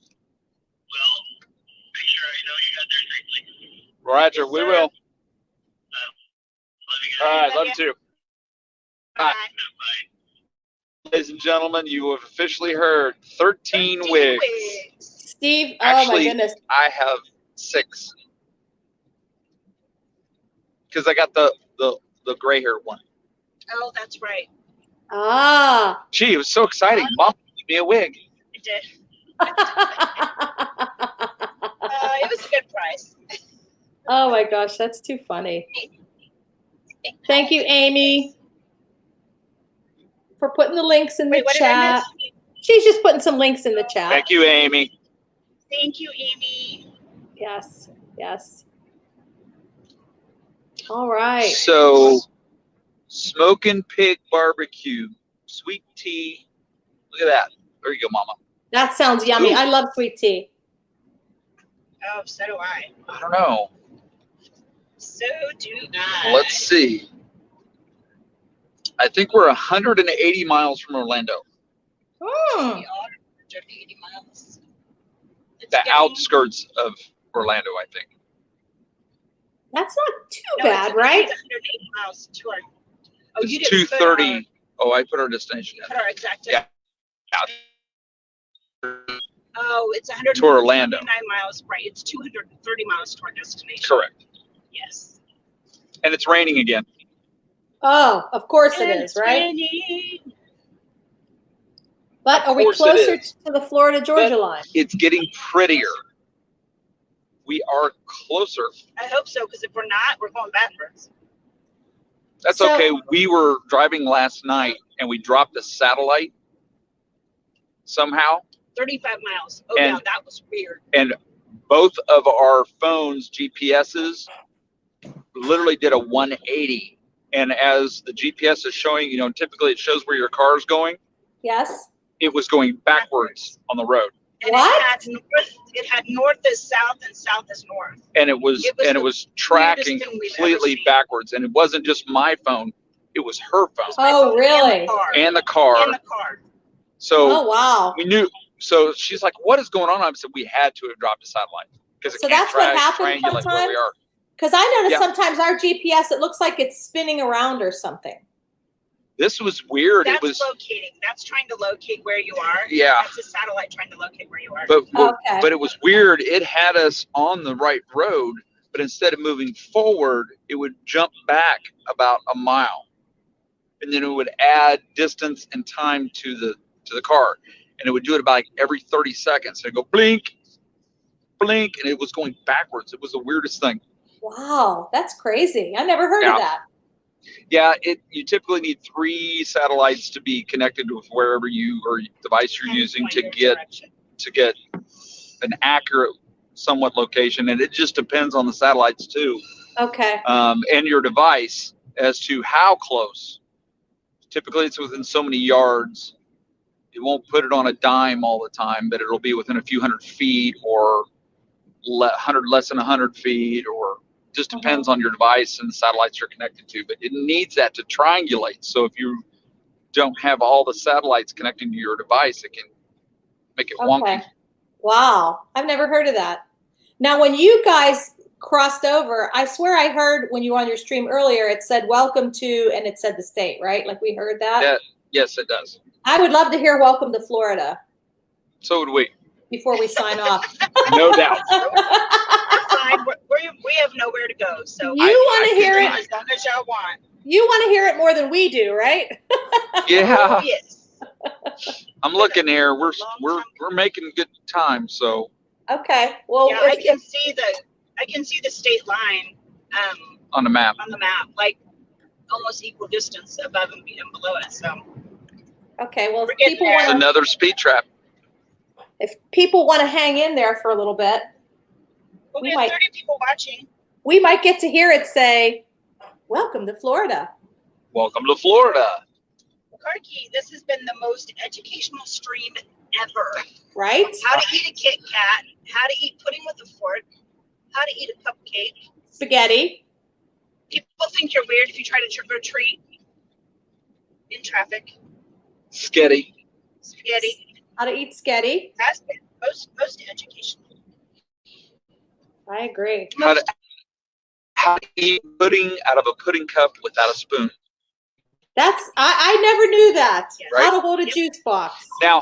Well, make sure I know you got there safely. Roger, Yes, we sir. will. Love you guys. All right, Love love you. you too. Bye. Bye. Ladies and gentlemen, you have officially heard 13 wigs. Steve, oh Actually, my goodness. I have 6. Because I got the gray haired one. Oh, that's right. Ah. Gee, it was so exciting. Mom gave me a wig. It did. It was a good price. Oh my gosh, that's too funny. Thank you, Amy, for putting the links in the Wait, what did I chat. miss? She's just putting some links in the chat. Thank you, Amy. Thank you, Amy. Yes, yes. All right. So, smoking pig barbecue, sweet tea. Look at that. There you go, Mama. That sounds yummy. Ooh. I love sweet tea. Oh, so do I. I don't know. So do I. Let's see. I think we're 180 miles from Orlando. Hmm. We are 180 miles. It's The getting- outskirts of Orlando, I think. That's not too No, bad, it's right? 180 miles to our. Oh, you It's didn't put 2:30. Oh, I put our destination in. Put our exact. Yeah. Oh, it's 100 To Orlando. miles. Right. It's 230 miles to our destination. Correct. Yes. And it's raining again. Oh, of course it And is, it's right? raining. But are we course it closer is. to the Florida-Georgia But- line? It's getting prettier. We are closer. I hope so, because if we're not, we're going backwards. That's So- okay. We were driving last night and we dropped a satellite somehow. 35 miles. Oh, And- yeah, that was weird. And both of our phones' GPSs literally did a 180. And as the GPS is showing, typically it shows where your car is going. Yes. It was going backwards on the road. And What? it had north is south and south is north. And it was the tracking weirdest thing we've ever completely seen. backwards. And it wasn't just my phone; it was her phone Oh, really? and the car. And the car. So Oh, wow. we knew. So she's like, "What is going on?" I said, "We had to have dropped a satellite because it So can't that's what happens triangulate where we sometimes? are." Because I notice Yeah. sometimes our GPS, it looks like it's spinning around or something. This was weird. That's It was, locating. That's trying to locate where you are. yeah. That's a satellite trying to locate where you are. But Okay. but it was weird. It had us on the right road, but instead of moving forward, it would jump back about a mile, and then it would add distance and time to the car, and it would do it about like every 30 seconds. It'd go blink, blink, and it was going backwards. It was the weirdest thing. Wow, that's crazy. I never heard of that. Yeah, you typically need 3 satellites to be connected with wherever you or device you're using to get an accurate, somewhat location, and it just depends on the satellites too, Okay. and your device as to how close. Typically, it's within so many yards. It won't put it on a dime all the time, but it'll be within a few hundred feet or less than 100 feet, or just depends on your device and the satellites you're connected to. But it needs that to triangulate. So if you don't have all the satellites connecting to your device, it can make it wonky. Okay. Wow. I've never heard of that. Now, when you guys crossed over, I swear I heard when you were on your stream earlier, it said welcome to, and it said the state, right? Like we heard that? Yeah, yes, it does. I would love to hear welcome to Florida So would we. before we sign off. No doubt. Fine. We have nowhere to go. So You want to hear it? as long as y'all want. You want to hear it more than we do, right? Yeah. Oh, yes. I'm looking here. We're making good time. So Okay. Well, Yeah, I can see the state line on the map. like almost equal distance above and below it. So okay. Well, We're getting there. It's another speed trap. if people want to hang in there for a little bit, we We have might- 30 people watching. we might get to hear it say, welcome to Florida. Welcome to Florida. Karki, this has been the most educational stream ever. Right? How to eat a Kit Kat, how to eat pudding with a fork, how to eat a cupcake. Spaghetti. People think you're weird if you try to trick or treat in traffic. Sketty. Spaghetti. How to eat sketty. That's been most educational. I agree. How to eat pudding out of a pudding cup without a spoon. I never knew that. Yeah. Right. How to hold a juice box. Now,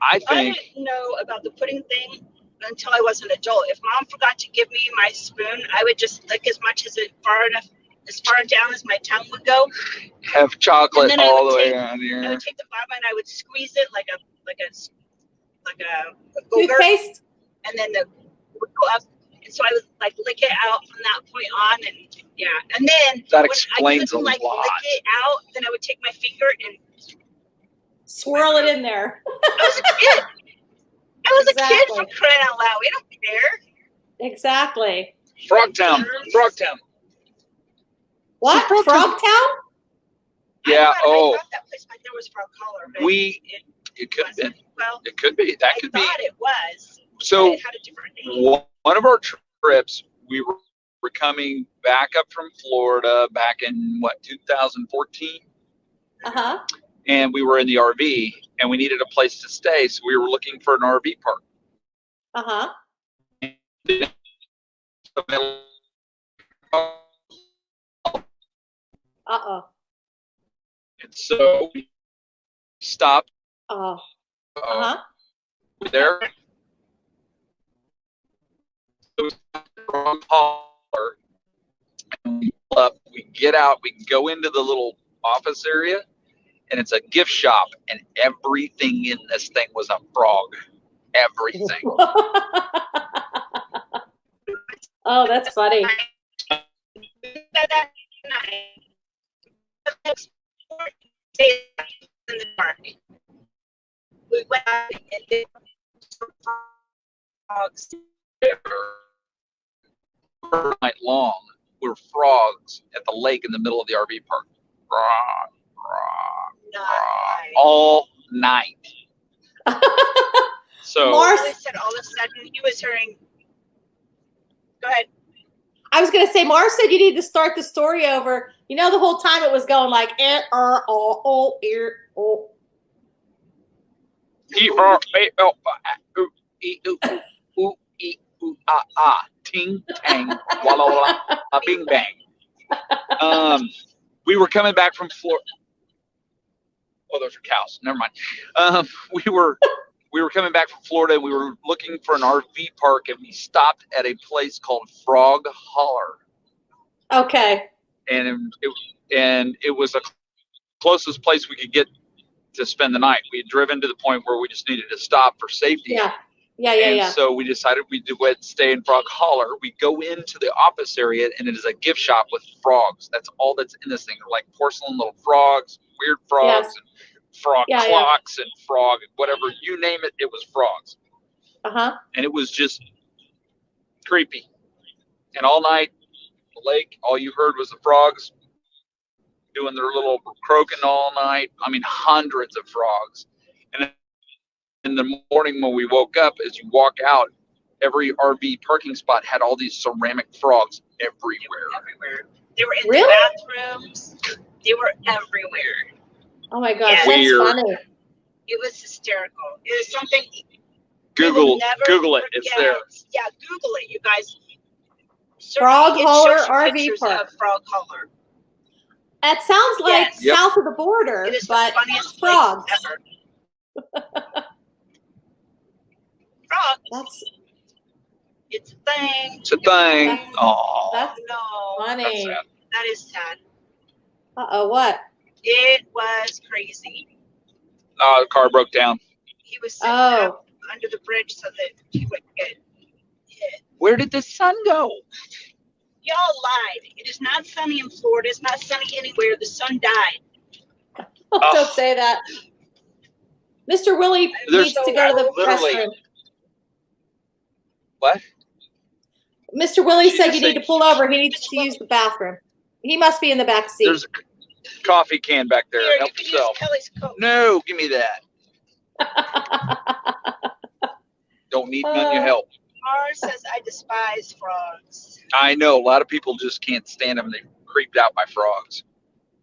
I I think didn't know about the pudding thing until I was an adult. If Mom forgot to give me my spoon, I would just lick as much as as far down as my tongue would go. have chocolate And then I all would the way take- around I here. would take the bottom and I would squeeze it like a booger, Toothpaste. and then the would go up. And so I would like lick it out from that point on, and yeah. And then That when explains I couldn't, a like, lot. lick it out, then I would take my finger and Swirl it in there. I was a kid. I was a kid Exactly. for crying out loud. We don't care. Exactly. Frogtown. Frogtown. What? Frog Town. Frogtown? Yeah. I Oh, thought that place there was Frog Holler. But it could have been. wasn't. Well, It could be. That I could be. thought it was. So It had a different name. one of our trips, we were coming back up from Florida back in 2014, Uh-huh. and we were in the RV, and we needed a place to stay, so we were looking for an RV park. Uh-huh. Uh-oh. And so we stopped Oh. Uh-huh. there. It was Frog Holler. And we pull up, we get out, we go into the little office area, and it's a gift shop, and everything in this thing was a frog. Everything. Oh, that's funny. That night, the next morning, stayed in the park. We went out and did frogs. Night long, were frogs at the lake in the middle of the RV park. Frog, frog, frog. all night. So Mars, Billy said all of a sudden he was hearing. Go ahead. I was going to say, Mars said you need to start the story over. You know, the whole time it was going like, ting tang, walla walla, bing bang. We were coming back from Florida. Oh, those are cows. Never mind. We were coming back from Florida, and we were looking for an RV park, and we stopped at a place called Frog Holler. Okay. And it was the closest place we could get to spend the night. We had driven to the point where we just needed to stop for safety. Yeah. So we decided we'd stay in Frog Holler. We go into the office area, and it is a gift shop with frogs. That's all that's in this thing. They're like porcelain little frogs, weird frogs, Yes. and frog clocks, and frog, whatever, you name it, it was frogs. And it was just creepy. And all night, the lake, all you heard was the frogs doing their little croaking all night. I mean, hundreds of frogs. And in the morning when we woke up, as you walk out, every RV parking spot had all these ceramic frogs everywhere. They were in Really? the bathrooms. They were everywhere. Oh my gosh, Yeah. that's Weird. funny. It was hysterical. It was something. Google it. Forget. It's there. Yeah, Google it, you guys. Frog It Holler shows you RV pictures park. of Frog Holler. That sounds like Yes. Yep. south of the border, It is but the funniest frogs. place ever. Frogs. It's a thing. It's a thing. That's- Oh, That's No, funny. that's sad. that is sad. What? It was crazy. The car broke down. He was sitting Oh. up under the bridge so that he wouldn't get hit. Where did the sun go? Y'all lied. It is not sunny in Florida. It's not sunny anywhere. The sun died. Don't say that. Mr. Willie There's needs to go to the literally- restroom. What? Mr. Willie Did you said just you say- need to pull over. He needs to use the bathroom. He must be in the back seat. There's a coffee can back there. Here, you Help can use yourself. Kelly's coat. No, give me that. Don't need none of your help. Mars says I despise frogs. I know a lot of people just can't stand them. They're creeped out by frogs.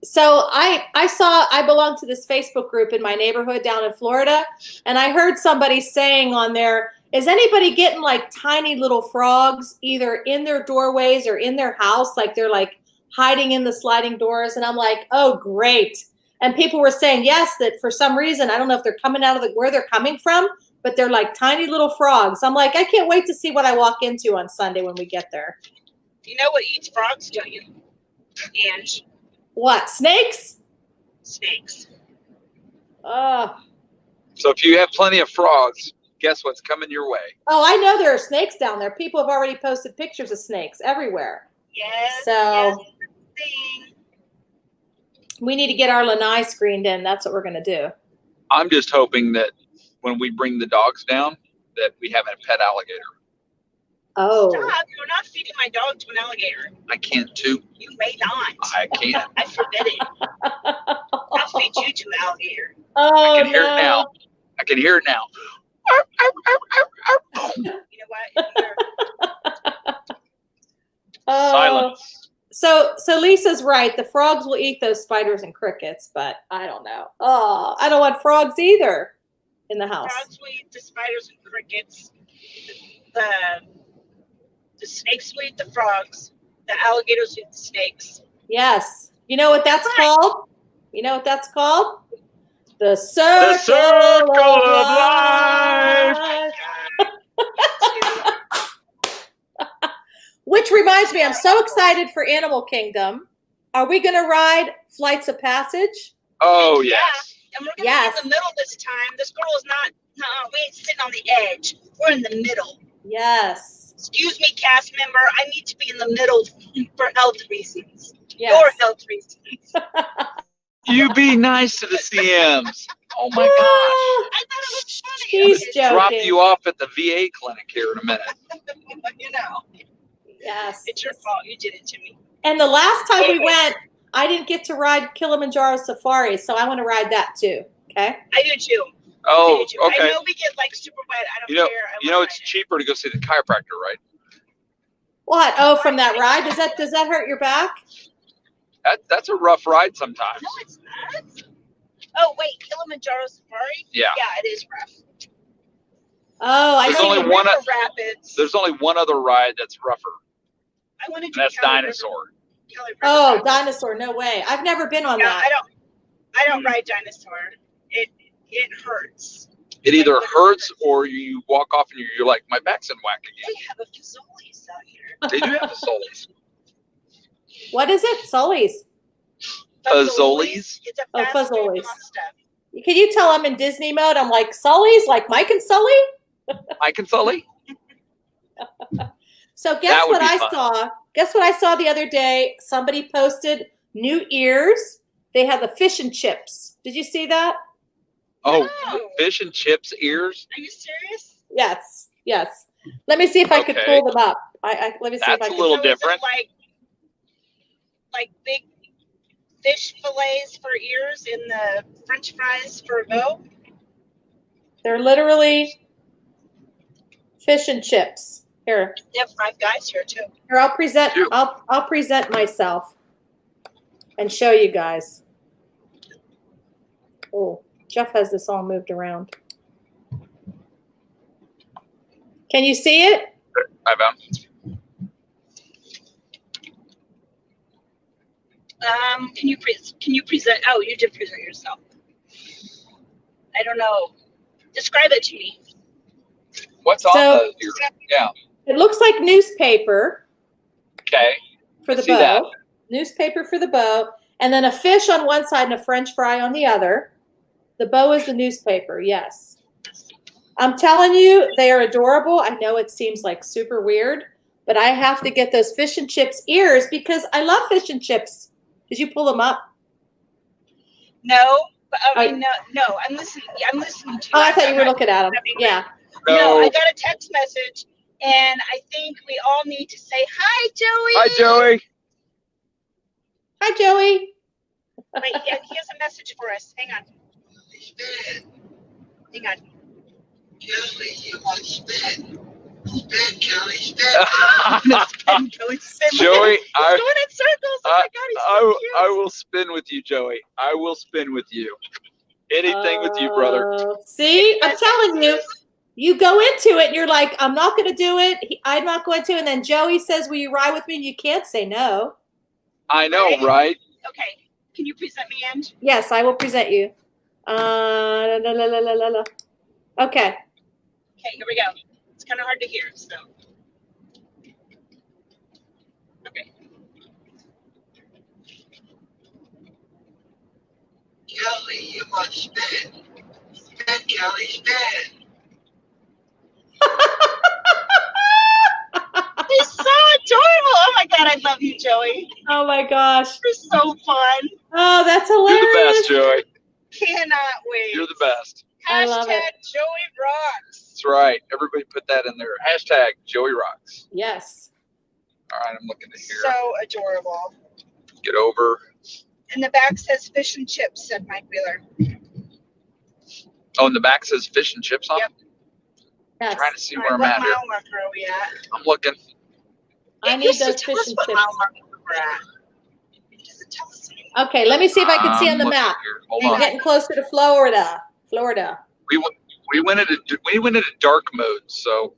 So I belong to this Facebook group in my neighborhood down in Florida, and I heard somebody saying on there, is anybody getting like tiny little frogs either in their doorways or in their house? Like they're like hiding in the sliding doors. And I'm like, oh, great. And people were saying, yes, that for some reason, I don't know if they're coming out of where they're coming from, but they're like tiny little frogs. I'm like, I can't wait to see what I walk into on Sunday when we get there. You know what eats frogs, don't you? And What, snakes? snakes. Oh, So if you have plenty of frogs, guess what's coming your way? I know there are snakes down there. People have already posted pictures of snakes everywhere. Yes. So yes, thing. we need to get our lanai screened in. That's what we're going to do. I'm just hoping that when we bring the dogs down, that we have a pet alligator. Oh, Stop! You're not feeding my dog to an alligator. I can't too. You may not. I can't. I forbid it. I'll feed you to an alligator. oh I can hear it now. I can hear it now. You know what? Oh. Silence. So Lisa's right. The frogs will eat those spiders and crickets, but I don't know. Oh, I don't want frogs either in the house. Frogs will eat the spiders and crickets. The snakes will eat the frogs. The alligators eat the snakes. Yes. You know what that's called? You know what that's called? The circle, circle of life. Which reminds me, I'm so excited for Animal Kingdom. Are we going to ride Flights of Passage? Oh, Yeah. yes. And we're gonna Yes. be in the middle this time. This girl is not. No, we ain't sitting on the edge. We're in the middle. Yes. Excuse me, cast member. I need to be in the middle for health reasons. Your Yes. health reasons. You be nice to the CMs. Oh my gosh. I thought it was funny. He's It's- joking. Drop you off at the VA clinic here in a minute. You know, Yes. it's your fault. You did it to me. And the last time we went, I didn't get to ride Kilimanjaro Safari, so I want to ride that too. Okay. I do too. Oh, I do too. I okay. know we get like super wet. I don't care. I You know love it's it. cheaper to go see the chiropractor, right? What? Oh, from that ride? Does that hurt your back? That's a rough ride sometimes. No, it's not. Oh wait, Kilimanjaro Safari. Yeah. Yeah, it is rough. Oh, I There's see. only River one- Rapids. There's only one other ride that's rougher, I want to and do that's Cali Dinosaur. Cali River Oh, Rapids. dinosaur. No way. I've never been on Yeah, that. I don't ride Dinosaur. It hurts. It either hurts or you walk off and you're like, my back's in whack They again. have a Fazoli's out here. They do have Fazoli's. What is it? Sully's. Fazoli's? It's a Oh, fast food Fazoli's. pasta. Can you tell I'm in Disney mode? I'm like Sully's, like Mike and Sully. Mike and Sully? So guess That would what be I fun. saw? Guess what I saw the other day? Somebody posted new ears. They had the fish and chips. Did you see that? Oh, No. fish and chips ears? Are you serious? Yes. Yes. Let me see if I could Okay. pull them up. Let me see if That's I a can. little So is it different. like big fish fillets for ears in the French fries for a go? They're literally fish and chips. Here. They have Five Guys here too. Here, I'll present. Cute. I'll present myself and show you guys. Oh, Jeff has this all moved around. Can you see it? I found. Can you present? Oh, you did present yourself. I don't know. Describe it to me. What's on So- the ear? Yeah. It looks like newspaper Okay. for the see bow. that. Newspaper for the bow, and then a fish on one side and a French fry on the other. The bow is the newspaper. Yes. I'm telling you, they are adorable. I know it seems like super weird, but I have to get those fish and chips ears because I love fish and chips. Did you pull them up? No, but I mean, no. I'm listening. I'm listening to you. Oh, I thought you were looking at them. Yeah. No, I No. got a text message, and I think we all need to say hi, Joey. Hi, Joey. Hi, Joey. Wait, yeah, he has a message for us. Hang on. Hang on. Kelly, you want spin? Spin, Kelly, spin. And Joey's spinning. Joey, He's going in circles. Oh my God, he's so cute. I will spin with you, Joey. I will spin with you. Anything with you, brother. See, I'm telling you, you go into it and you're like, I'm not going to do it. I'm not going to. And then Joey says, will you ride with me? And you can't say no. I know, right? Okay, can you present me in? Yes, I will present you. La, la, la, la, la, la. Okay. Okay, here we go. It's kind of hard to hear, so. Okay. Kelly, you want spin? Spin, Kelly, spin. He's so adorable. Oh my God, I love you, Joey. Oh my gosh. You're so fun. Oh, that's You're hilarious. the best, Joey. Cannot wait. You're the best. I love it. Hashtag Joey rocks. That's right. Everybody put that in there. Hashtag Joey rocks. Yes. All right, I'm looking to here. So adorable. Get over. And the back says fish and chips, said Mike Wheeler. Oh, and the back says fish and chips on it? Yep. Yes. Trying to see All where right, I'm what at mile here. marker are we at? I'm looking. I It need used to those tell fish us and what chips. mile marker we're at. It doesn't tell us anymore. Okay, let me see if I can see on I'm the looking map. here. Hold We're on. getting closer to Florida. Florida. We went into dark mode, so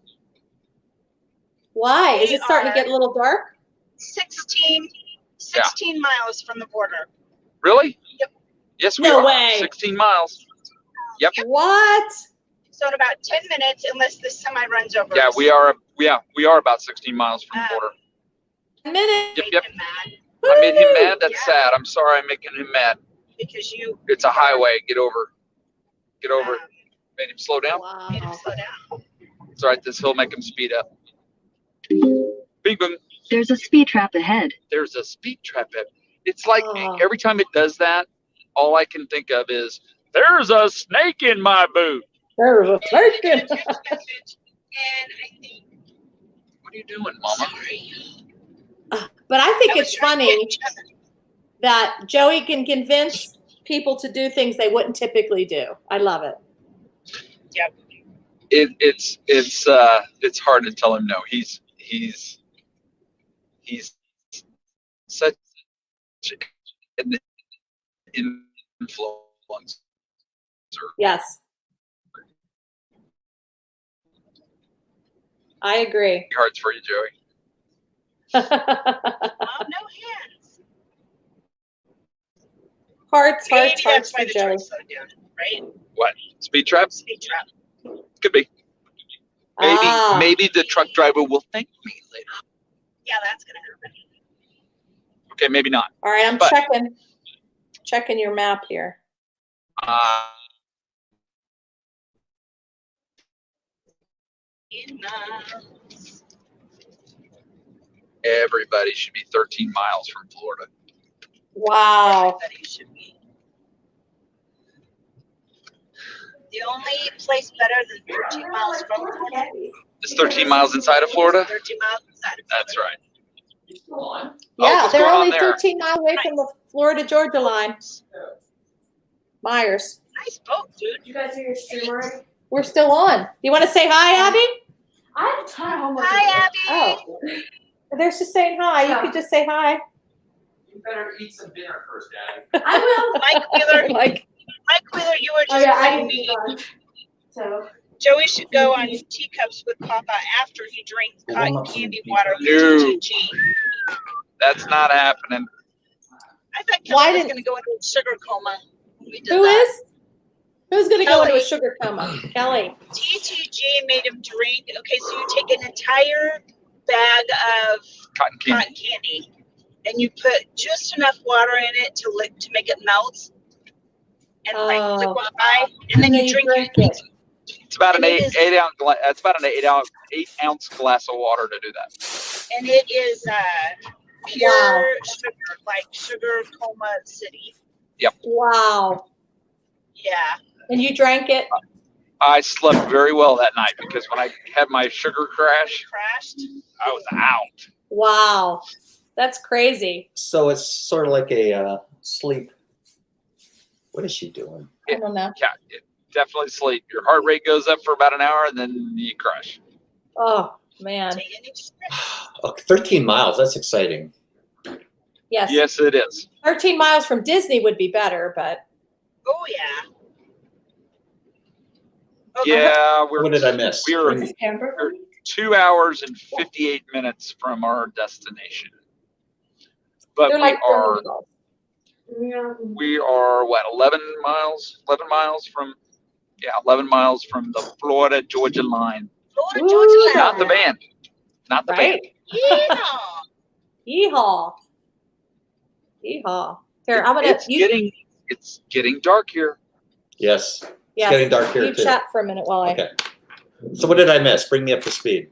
Why? Is We it starting to get a little dark? 16 miles from the border. really? Yep. Yes, we No are. way. 16 miles. Yep. What? So in about 10 minutes, unless the semi runs over Yeah, us. we are. Yeah, we are about 16 miles from the border. A minute. Yep, Make yep. him mad I made him mad. That's Yeah. sad. I'm sorry. I'm making him mad. because you It's a highway. Get over. Get over it. um, Made him slow down. made him Wow. slow down. It's all right. This hill make him speed up. Bing boom. There's a speed trap ahead. There's a speed trap. It's like Oh. every time it does that, all I can think of is there's a snake in my boot. There's a Sent turkey. a text message, and I think, What are you doing, Mama? sorry. But I think I was it's trying to funny get each other. that Joey can convince people to do things they wouldn't typically do. I love it. Yep. It's hard to tell him no. He's such an influence. Yes. I agree. Hearts for you, Joey. No hands. Hearts Maybe for that's why the Joey. truck slowed down, right? What? Speed trap? Speed trap. Could be. Maybe Ah. maybe the truck driver will thank me later. Yeah, that's gonna happen. Okay, maybe not. All right, I'm But- checking your map here. In Everybody should be 13 miles from Florida. Wow. everybody should be. The only place better than 13 miles from Florida. It's 13 miles inside of Florida? 13 miles inside of That's Florida. right. Yeah, what's they're going on only there? 13 miles away from the Florida-Georgia line. Myers. Nice boat, dude. You guys do your stream already? We're still on. You want to say hi, Abby? I have a ton of homework. Hi, Abby. Oh. They're just saying hi. You could just say hi. You better eat some dinner first, Daddy. I will. Mike Wheeler, Like, Mike Wheeler, you were Oh just yeah, I telling didn't me eat lunch. So Joey should go on teacups with Papa after he drinks cotton candy water with No. TTG. That's not happening. I thought Why Kelly was didn't- going to go into a sugar coma. when We did who that. is? Who's going to go into a Kelly. sugar coma? Kelly. TTG made him drink. Okay, so you take an entire bag of Cotton candy. cotton candy and you put just enough water in it to make it melt and Oh. like liquefy, and then you drink it. It's about an And it eight is- eight ounce. That's about an 8-ounce glass of water to do that. And it is pure Wow. sugar, like sugar coma city. Wow. Yeah. And you drank it? I slept very well that night because when I had my sugar crash, Crashed. I was out. Wow. That's crazy. So it's sort of like a sleep. What is she doing? I don't know. Yeah, it definitely sleep. Your heart rate goes up for about an hour and then you crash. Oh, man. Take an experience. Okay, 13 miles. That's exciting. Yes. Yes, it is. 13 miles from Disney would be better, but Oh yeah. Oh, Yeah, What did I miss? we're this is hamburger. 2 hours and 58 minutes from our destination. But they're we like are Yeah. what 11 miles from 11 miles from the Florida Georgia line. Florida, Ooh. Georgia. Not the band. Not the band. right? Yeah. Yeehaw. Yeehaw. Here, I'm gonna It's getting dark here. Yes. yes, It's getting dark here you too. chat for a minute while I Okay. So what did I miss? Bring me up to speed.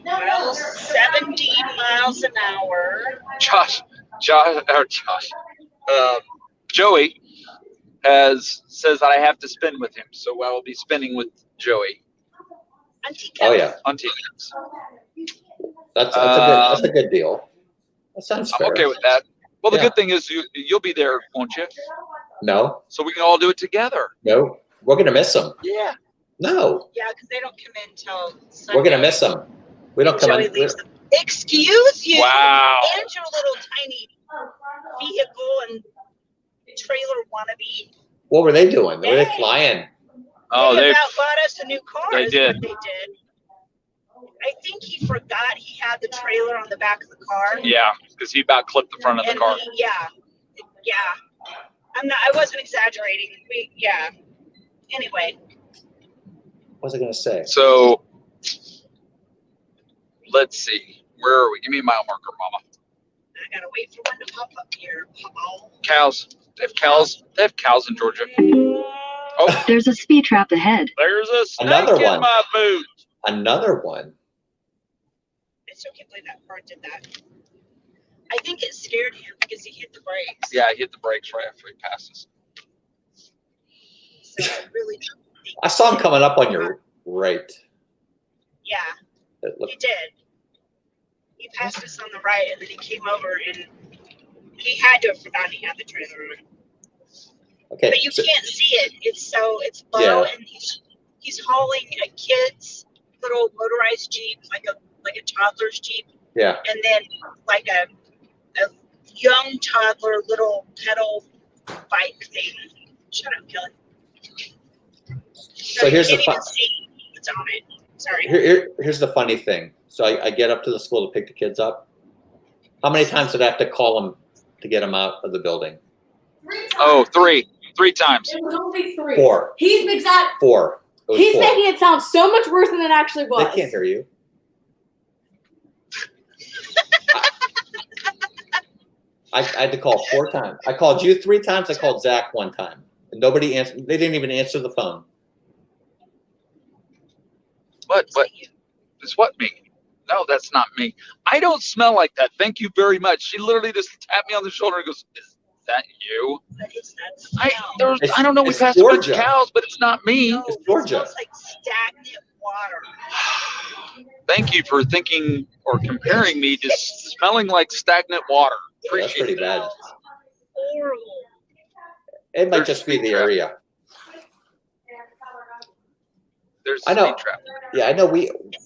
Well, 70 miles an hour. Joey says that I have to spin with him, so I will be spinning with Joey Oh yeah, on tickets. that's a good deal. That sounds I'm fair. okay with that. Well, the Yeah. good thing is you'll be there, won't you? No, So we can all do it together. no, we're gonna miss them. Yeah. No, Yeah, because they don't come in till Sunday. we're gonna miss them. We don't come Joey in. leaves them. Excuse you. Wow. And your little tiny vehicle and trailer wannabe. What were they doing? Were they Hey. flying? Oh, They they about bought us a new car. they is did. What they did. I think he forgot he had the trailer on the back of the car. yeah, because he about clipped the front of the And car. yeah. I wasn't exaggerating. Anyway, What was I gonna say? So let's see. Where are we? Give me a mile marker, Mama. I gotta wait for one to pop up here. Papa. Cows. They have cows in Georgia. Oh, There's a speed trap ahead. there's a snake Another in one. my boot. Another one. I still can't believe that car did that. I think it scared him because he hit the brakes. Yeah, I hit the brakes right after he passes. So I really don't think I saw him coming up on your right. Yeah, It he looked, did. He passed us on the right and then he came over and He had to have forgotten he had the trailer on. Okay. But you so- can't see it. It's low, Yeah. and he's hauling a kid's little motorized Jeep, like a toddler's Jeep, yeah. and then like a young toddler little pedal bike thing. Shut up, Kelly. So here's you the can't even see what's on it. Sorry. Here's the funny thing. So I get up to the school to pick the kids up. How many times did I have to call them to get them out of the building? 3 times. Oh, three times. It was only 3. 4. He's exact. 4. It was He's 4. making it sound so much worse than it actually was. They can't hear you. I had to call 4 times. I called you 3 times. I called Zach 1 time. And nobody answered. They didn't even answer the phone. What? It's what me? No, that's not me. I don't smell like that. Thank you very much. She literally just tapped me on the shoulder and goes, "Is that you?" What is that smell? I don't know. We It's passed a bunch Georgia. of cows, but it's not me. No, It's it Georgia. smells like stagnant water. Thank you for thinking or comparing me to smelling like stagnant water. Yeah, that's Appreciate pretty bad. Horrible. It might There's just be the speed trap. area. There's I a know. speed trap. Yeah, I know.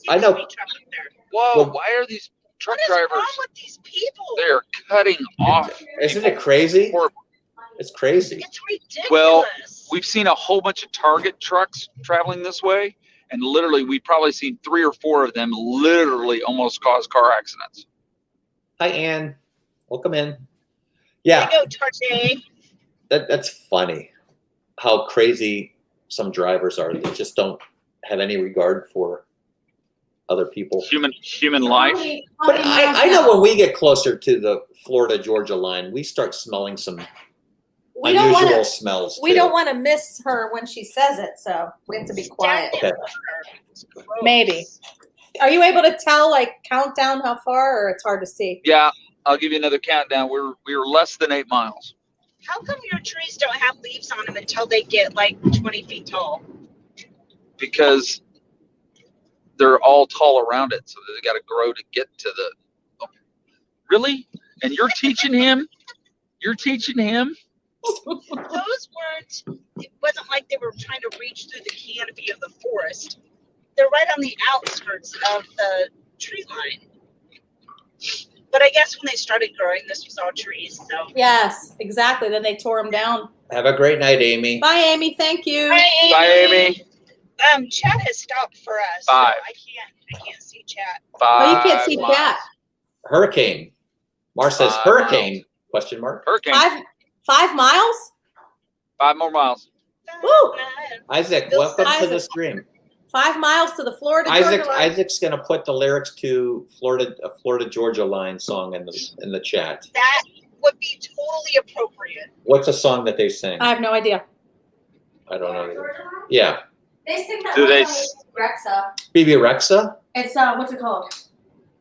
I know. Speed trap up there. Whoa! Well- Why are these truck What is drivers? wrong with these people? They're cutting off. Isn't it crazy? Horrible. It's crazy. It's ridiculous. Well, We've seen a whole bunch of Target trucks traveling this way, and literally, we've probably seen 3 or 4 of them literally almost cause car accidents. Hi, Ann. Welcome in. There Yeah, you go, Tarte. that's funny. How crazy some drivers are. They just don't have any regard for other people. Human life. But I know when we get closer to the Florida-Georgia line, we start smelling some We don't unusual want to. smells. We too. don't want to miss her when she says it, so we have to be quiet. Okay. Maybe. Are you able to tell, like, count down how far, or it's hard to see? Yeah, I'll give you another countdown. We were less than 8 miles. How come your trees don't have leaves on them until they get like 20 feet tall? Because they're all tall around it, so they got to grow to get to the. Oh, really? And you're teaching him? You're teaching him? Those weren't, it wasn't like they were trying to reach through the canopy of the forest. They're right on the outskirts of the tree line. But I guess when they started growing, this was all trees, so. Yes, exactly. Then they tore them down. Have a great night, Amy. Bye, Amy. Thank you. Bye, Amy. Chat has stopped for us. Bye. So I can't see chat. Oh, you can't see 5 miles. that. Hurricane. Mar says 5 hurricane? miles. Question mark. Hurricane. 5 miles? 5 more miles. Woo! Isaac, Bill welcome to Isaac. the stream. 5 miles to the Florida Isaac, Georgia line? Isaac's gonna put the lyrics to a Florida Georgia line song in the chat. That would be totally appropriate. What's a song that they sing? I have no idea. I don't know. Either. Yeah, They sing that Do one they song s- with Rexa. BB Rexa. It's what's it called?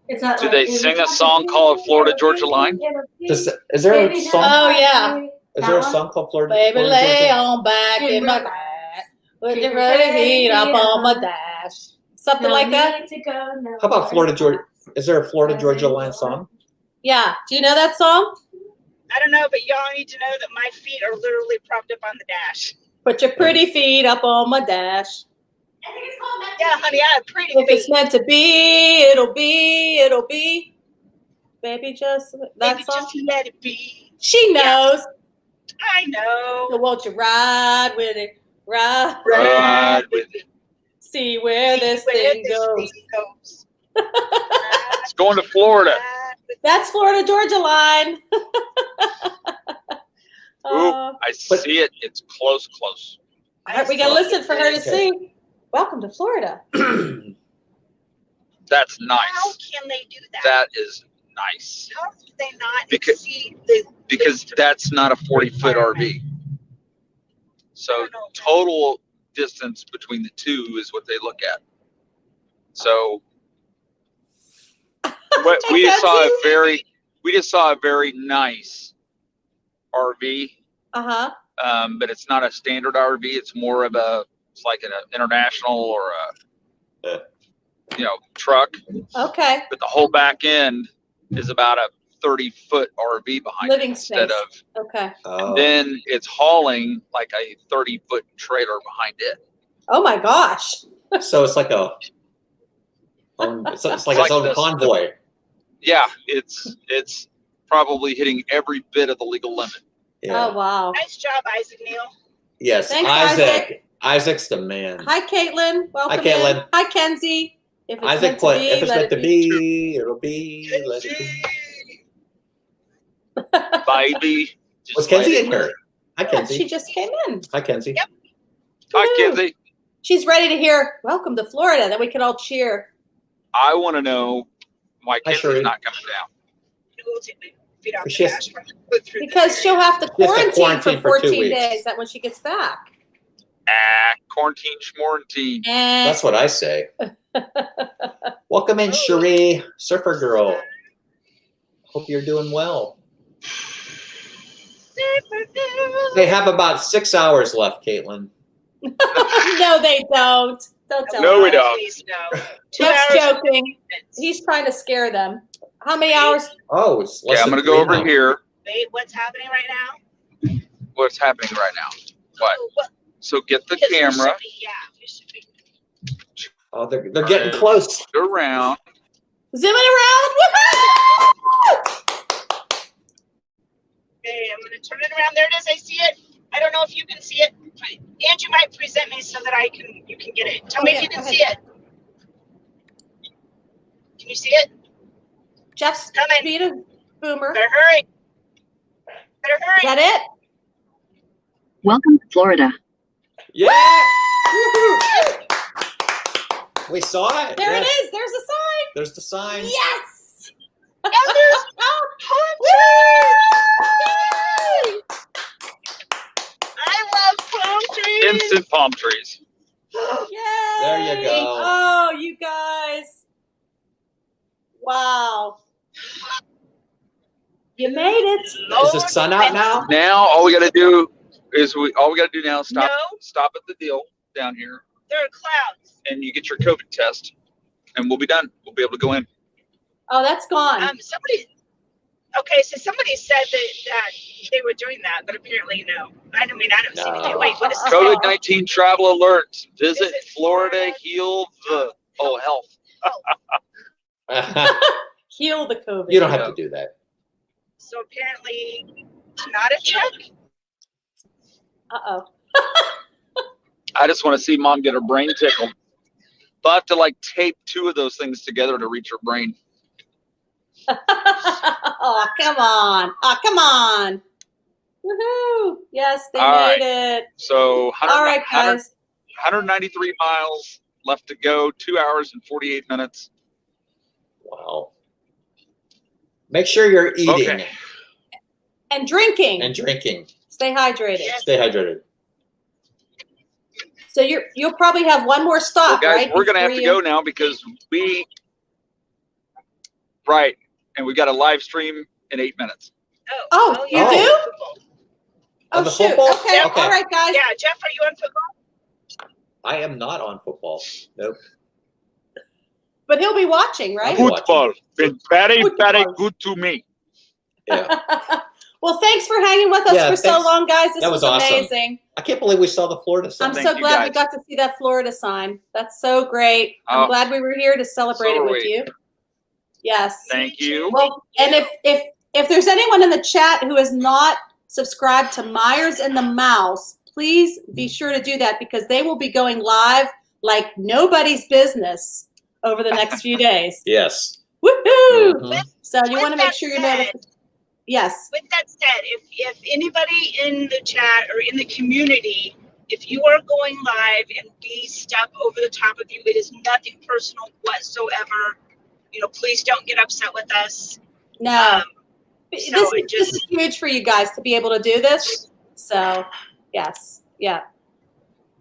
It's a. Do they sing a song called Florida Georgia Line? Is there a song? Oh, yeah. Is there a song called Florida? Baby, Florida lay Georgia? on back in my back. With your ready feet up on my dash. Something like that? How about Florida Georgia? Is there a Florida Georgia line song? Yeah. Do you know that song? I don't know, but y'all need to know that my feet are literally propped up on the dash. Put your pretty feet up on my dash. I think it's called Meant to Yeah, Be. honey, I have pretty If it's feet. meant to be, it'll be, it'll be. Baby, just that Baby, song. just let it be. She knows. I know. So won't you ride with it? Ride. Ride with it. See where this Where thing this goes. thing goes. It's going to Florida. Ride with That's Florida Georgia line. Ooh, I see it. It's close. All right, we gotta listen for her to sing. Welcome to Florida. That's How nice. can they do that? That is nice. How can they not Because- exceed the Because that's not a 40-foot RV. So total distance between the two is what they look at. So we just saw a very nice RV, Uh-huh. but it's not a standard RV. It's more of it's like an international or a truck. Okay. But the whole back end is about a 30-foot RV behind Living it instead space. of, Okay. Oh. then it's hauling like a 30-foot trailer behind it. Oh my gosh. So it's like it's like like its own this. convoy. Yeah, it's probably hitting every bit of the legal limit. Yeah. Oh wow. Nice job, Isaac Neal. Yes, Thanks, Isaac. Isaac's the man. Hi, Caitlin. Welcome Caitlin. in. Hi, Kenzie. If it's Isaac meant to put, be, if it's let meant it to be, it'll be. Let it be. Baby. Was Just let Kenzie it in rip. here? Hi, Yeah, Kenzie. she just came in. Hi, Kenzie. Yep. Hi, Woo. Kenzie. She's ready to hear "Welcome to Florida." Then we can all cheer. I want to know why Hi, Kenzie's Sheree. not coming down. We'll take my feet off the She's- dash. Put through Because the- she'll have to She has to quarantine for quarantine for 2 14 weeks. days. That when she gets back. Quarantine schmorantine. That's what I say. Welcome in, Sheree, Surfer Girl. Hope you're doing well. They have about 6 hours left, Caitlin. No, they don't. Don't tell No, her. we don't. Please, no. 2 Jeff's hours. joking. He's trying to scare them. How many hours? Oh, it's less Okay, I'm than going to go 3 over now. here. Wait, what's happening right now? What's happening right now? What? Oh, what? So get the Because there camera, should be- yeah, there should be. Oh, they're getting close. go around. Zoom it around. Woohoo! Okay, I'm gonna turn it around. There it is. I see it. I don't know if you can see it. And you might present me so that you can get it. Tell me if you can see it. Can you see it? Jeff's Coming. beat a boomer. Better hurry. Better Is hurry. that it? Welcome to Florida. Yeah! We saw it. There Yeah. it is. There's a sign. There's the sign. Yes. And there's Woo! I love palm trees. Instant palm trees. Yay! There you go. Oh, you guys. Wow. You made it. Is the sun out now? Now all we got to do is now is stop No. stop at the deal down here, There are clouds. and you get your COVID test, and we'll be done. We'll be able to go in. Oh, that's gone. Okay, so somebody said that they were doing that, but apparently no. I don't see No. anything. Wait, what is this? COVID-19 travel alert. Visit Visit Florida, Florida. heal the health. Heal the COVID. You don't have to do that. So apparently not a check. Uh-oh. I just want to see mom get her brain tickled. They'll have to like tape 2 of those things together to reach her brain. Oh, come on. Oh, come on. Woohoo. Yes, they All made right. it. So All right, guys. 193 miles left to go, 2 hours and 48 minutes. Wow. Make sure you're eating Okay. And drinking. and drinking. Stay hydrated. Yes. Stay hydrated. So you'll probably have one more Well, stop, guys, right? we're going to have before to go now because and we got a live stream in 8 minutes. Oh, you Oh. do? Oh, On the shoot. football? Okay. Okay. All right, guys. Yeah, Jeff, are you on football? I am not on football. Nope. But he'll be watching, right? Good. Football been very, Football. very good to me. Yeah. Well, thanks for hanging with us Yeah, for so thanks. long, guys. This That was was awesome. amazing. I can't believe we saw the Florida sign. I'm Thank so you, glad we guys. got to see that Florida sign. That's so great. I'm Oh. glad we were here to celebrate So it are with we. you. Yes. Thank you. Well, and if there's anyone in the chat who is not subscribed to Meyers and the Mouse, please be sure to do that because they will be going live like nobody's business over the next few days. Yes. Woohoo! Mhm. So you With want to make that sure you're said- notified. Yes. With that said, if anybody in the chat or in the community, if you are going live and we step over the top of you, it is nothing personal whatsoever. Please don't get upset with us. No. So This it is huge for you guys to be able to do this. So, yes. Yeah.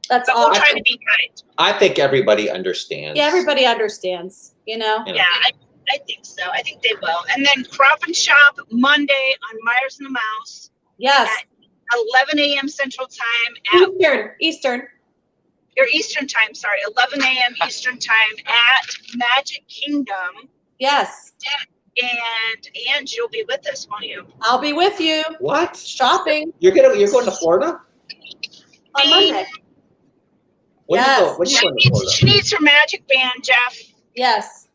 That's But we'll awesome. try to be kind. I think everybody understands. Yeah, everybody understands, you know? You know. Yeah, I think so. I think they will. And then Crop and Shop Monday on Meyers and the Mouse, Yes. 11 a.m. Central Time at Eastern. or Eastern Time. Sorry, 11 a.m. Eastern Time at Magic Kingdom. Yes. And Ange, you'll be with us, won't you? I'll be with you What? shopping You're going to Florida? on Monday. When Yes. when you going to Florida? She needs her magic band, Jeff. Yes.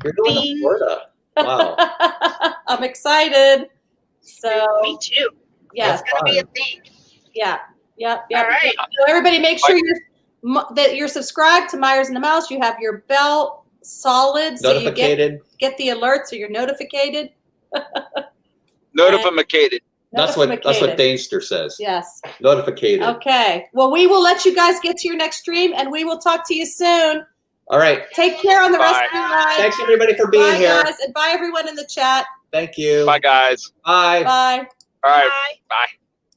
You're going to Bing. Florida. Wow. I'm excited. So Me too. yes, It's gonna be a thing. yeah, yep. All right. So everybody, make sure that you're subscribed to Myers and the Mouse. You have your bell solid, so you get the alert, so you're notificated. Notificated. That's what Dainster says. Yes. Notificated. Okay. Well, we will let you guys get to your next stream, and we will talk to you soon. All right. Take care on the rest of Bye. your night. Thanks everybody for being Bye, here. guys, and bye everyone in the chat. Thank you. Bye, guys. Bye. Bye. All right. Bye. Bye.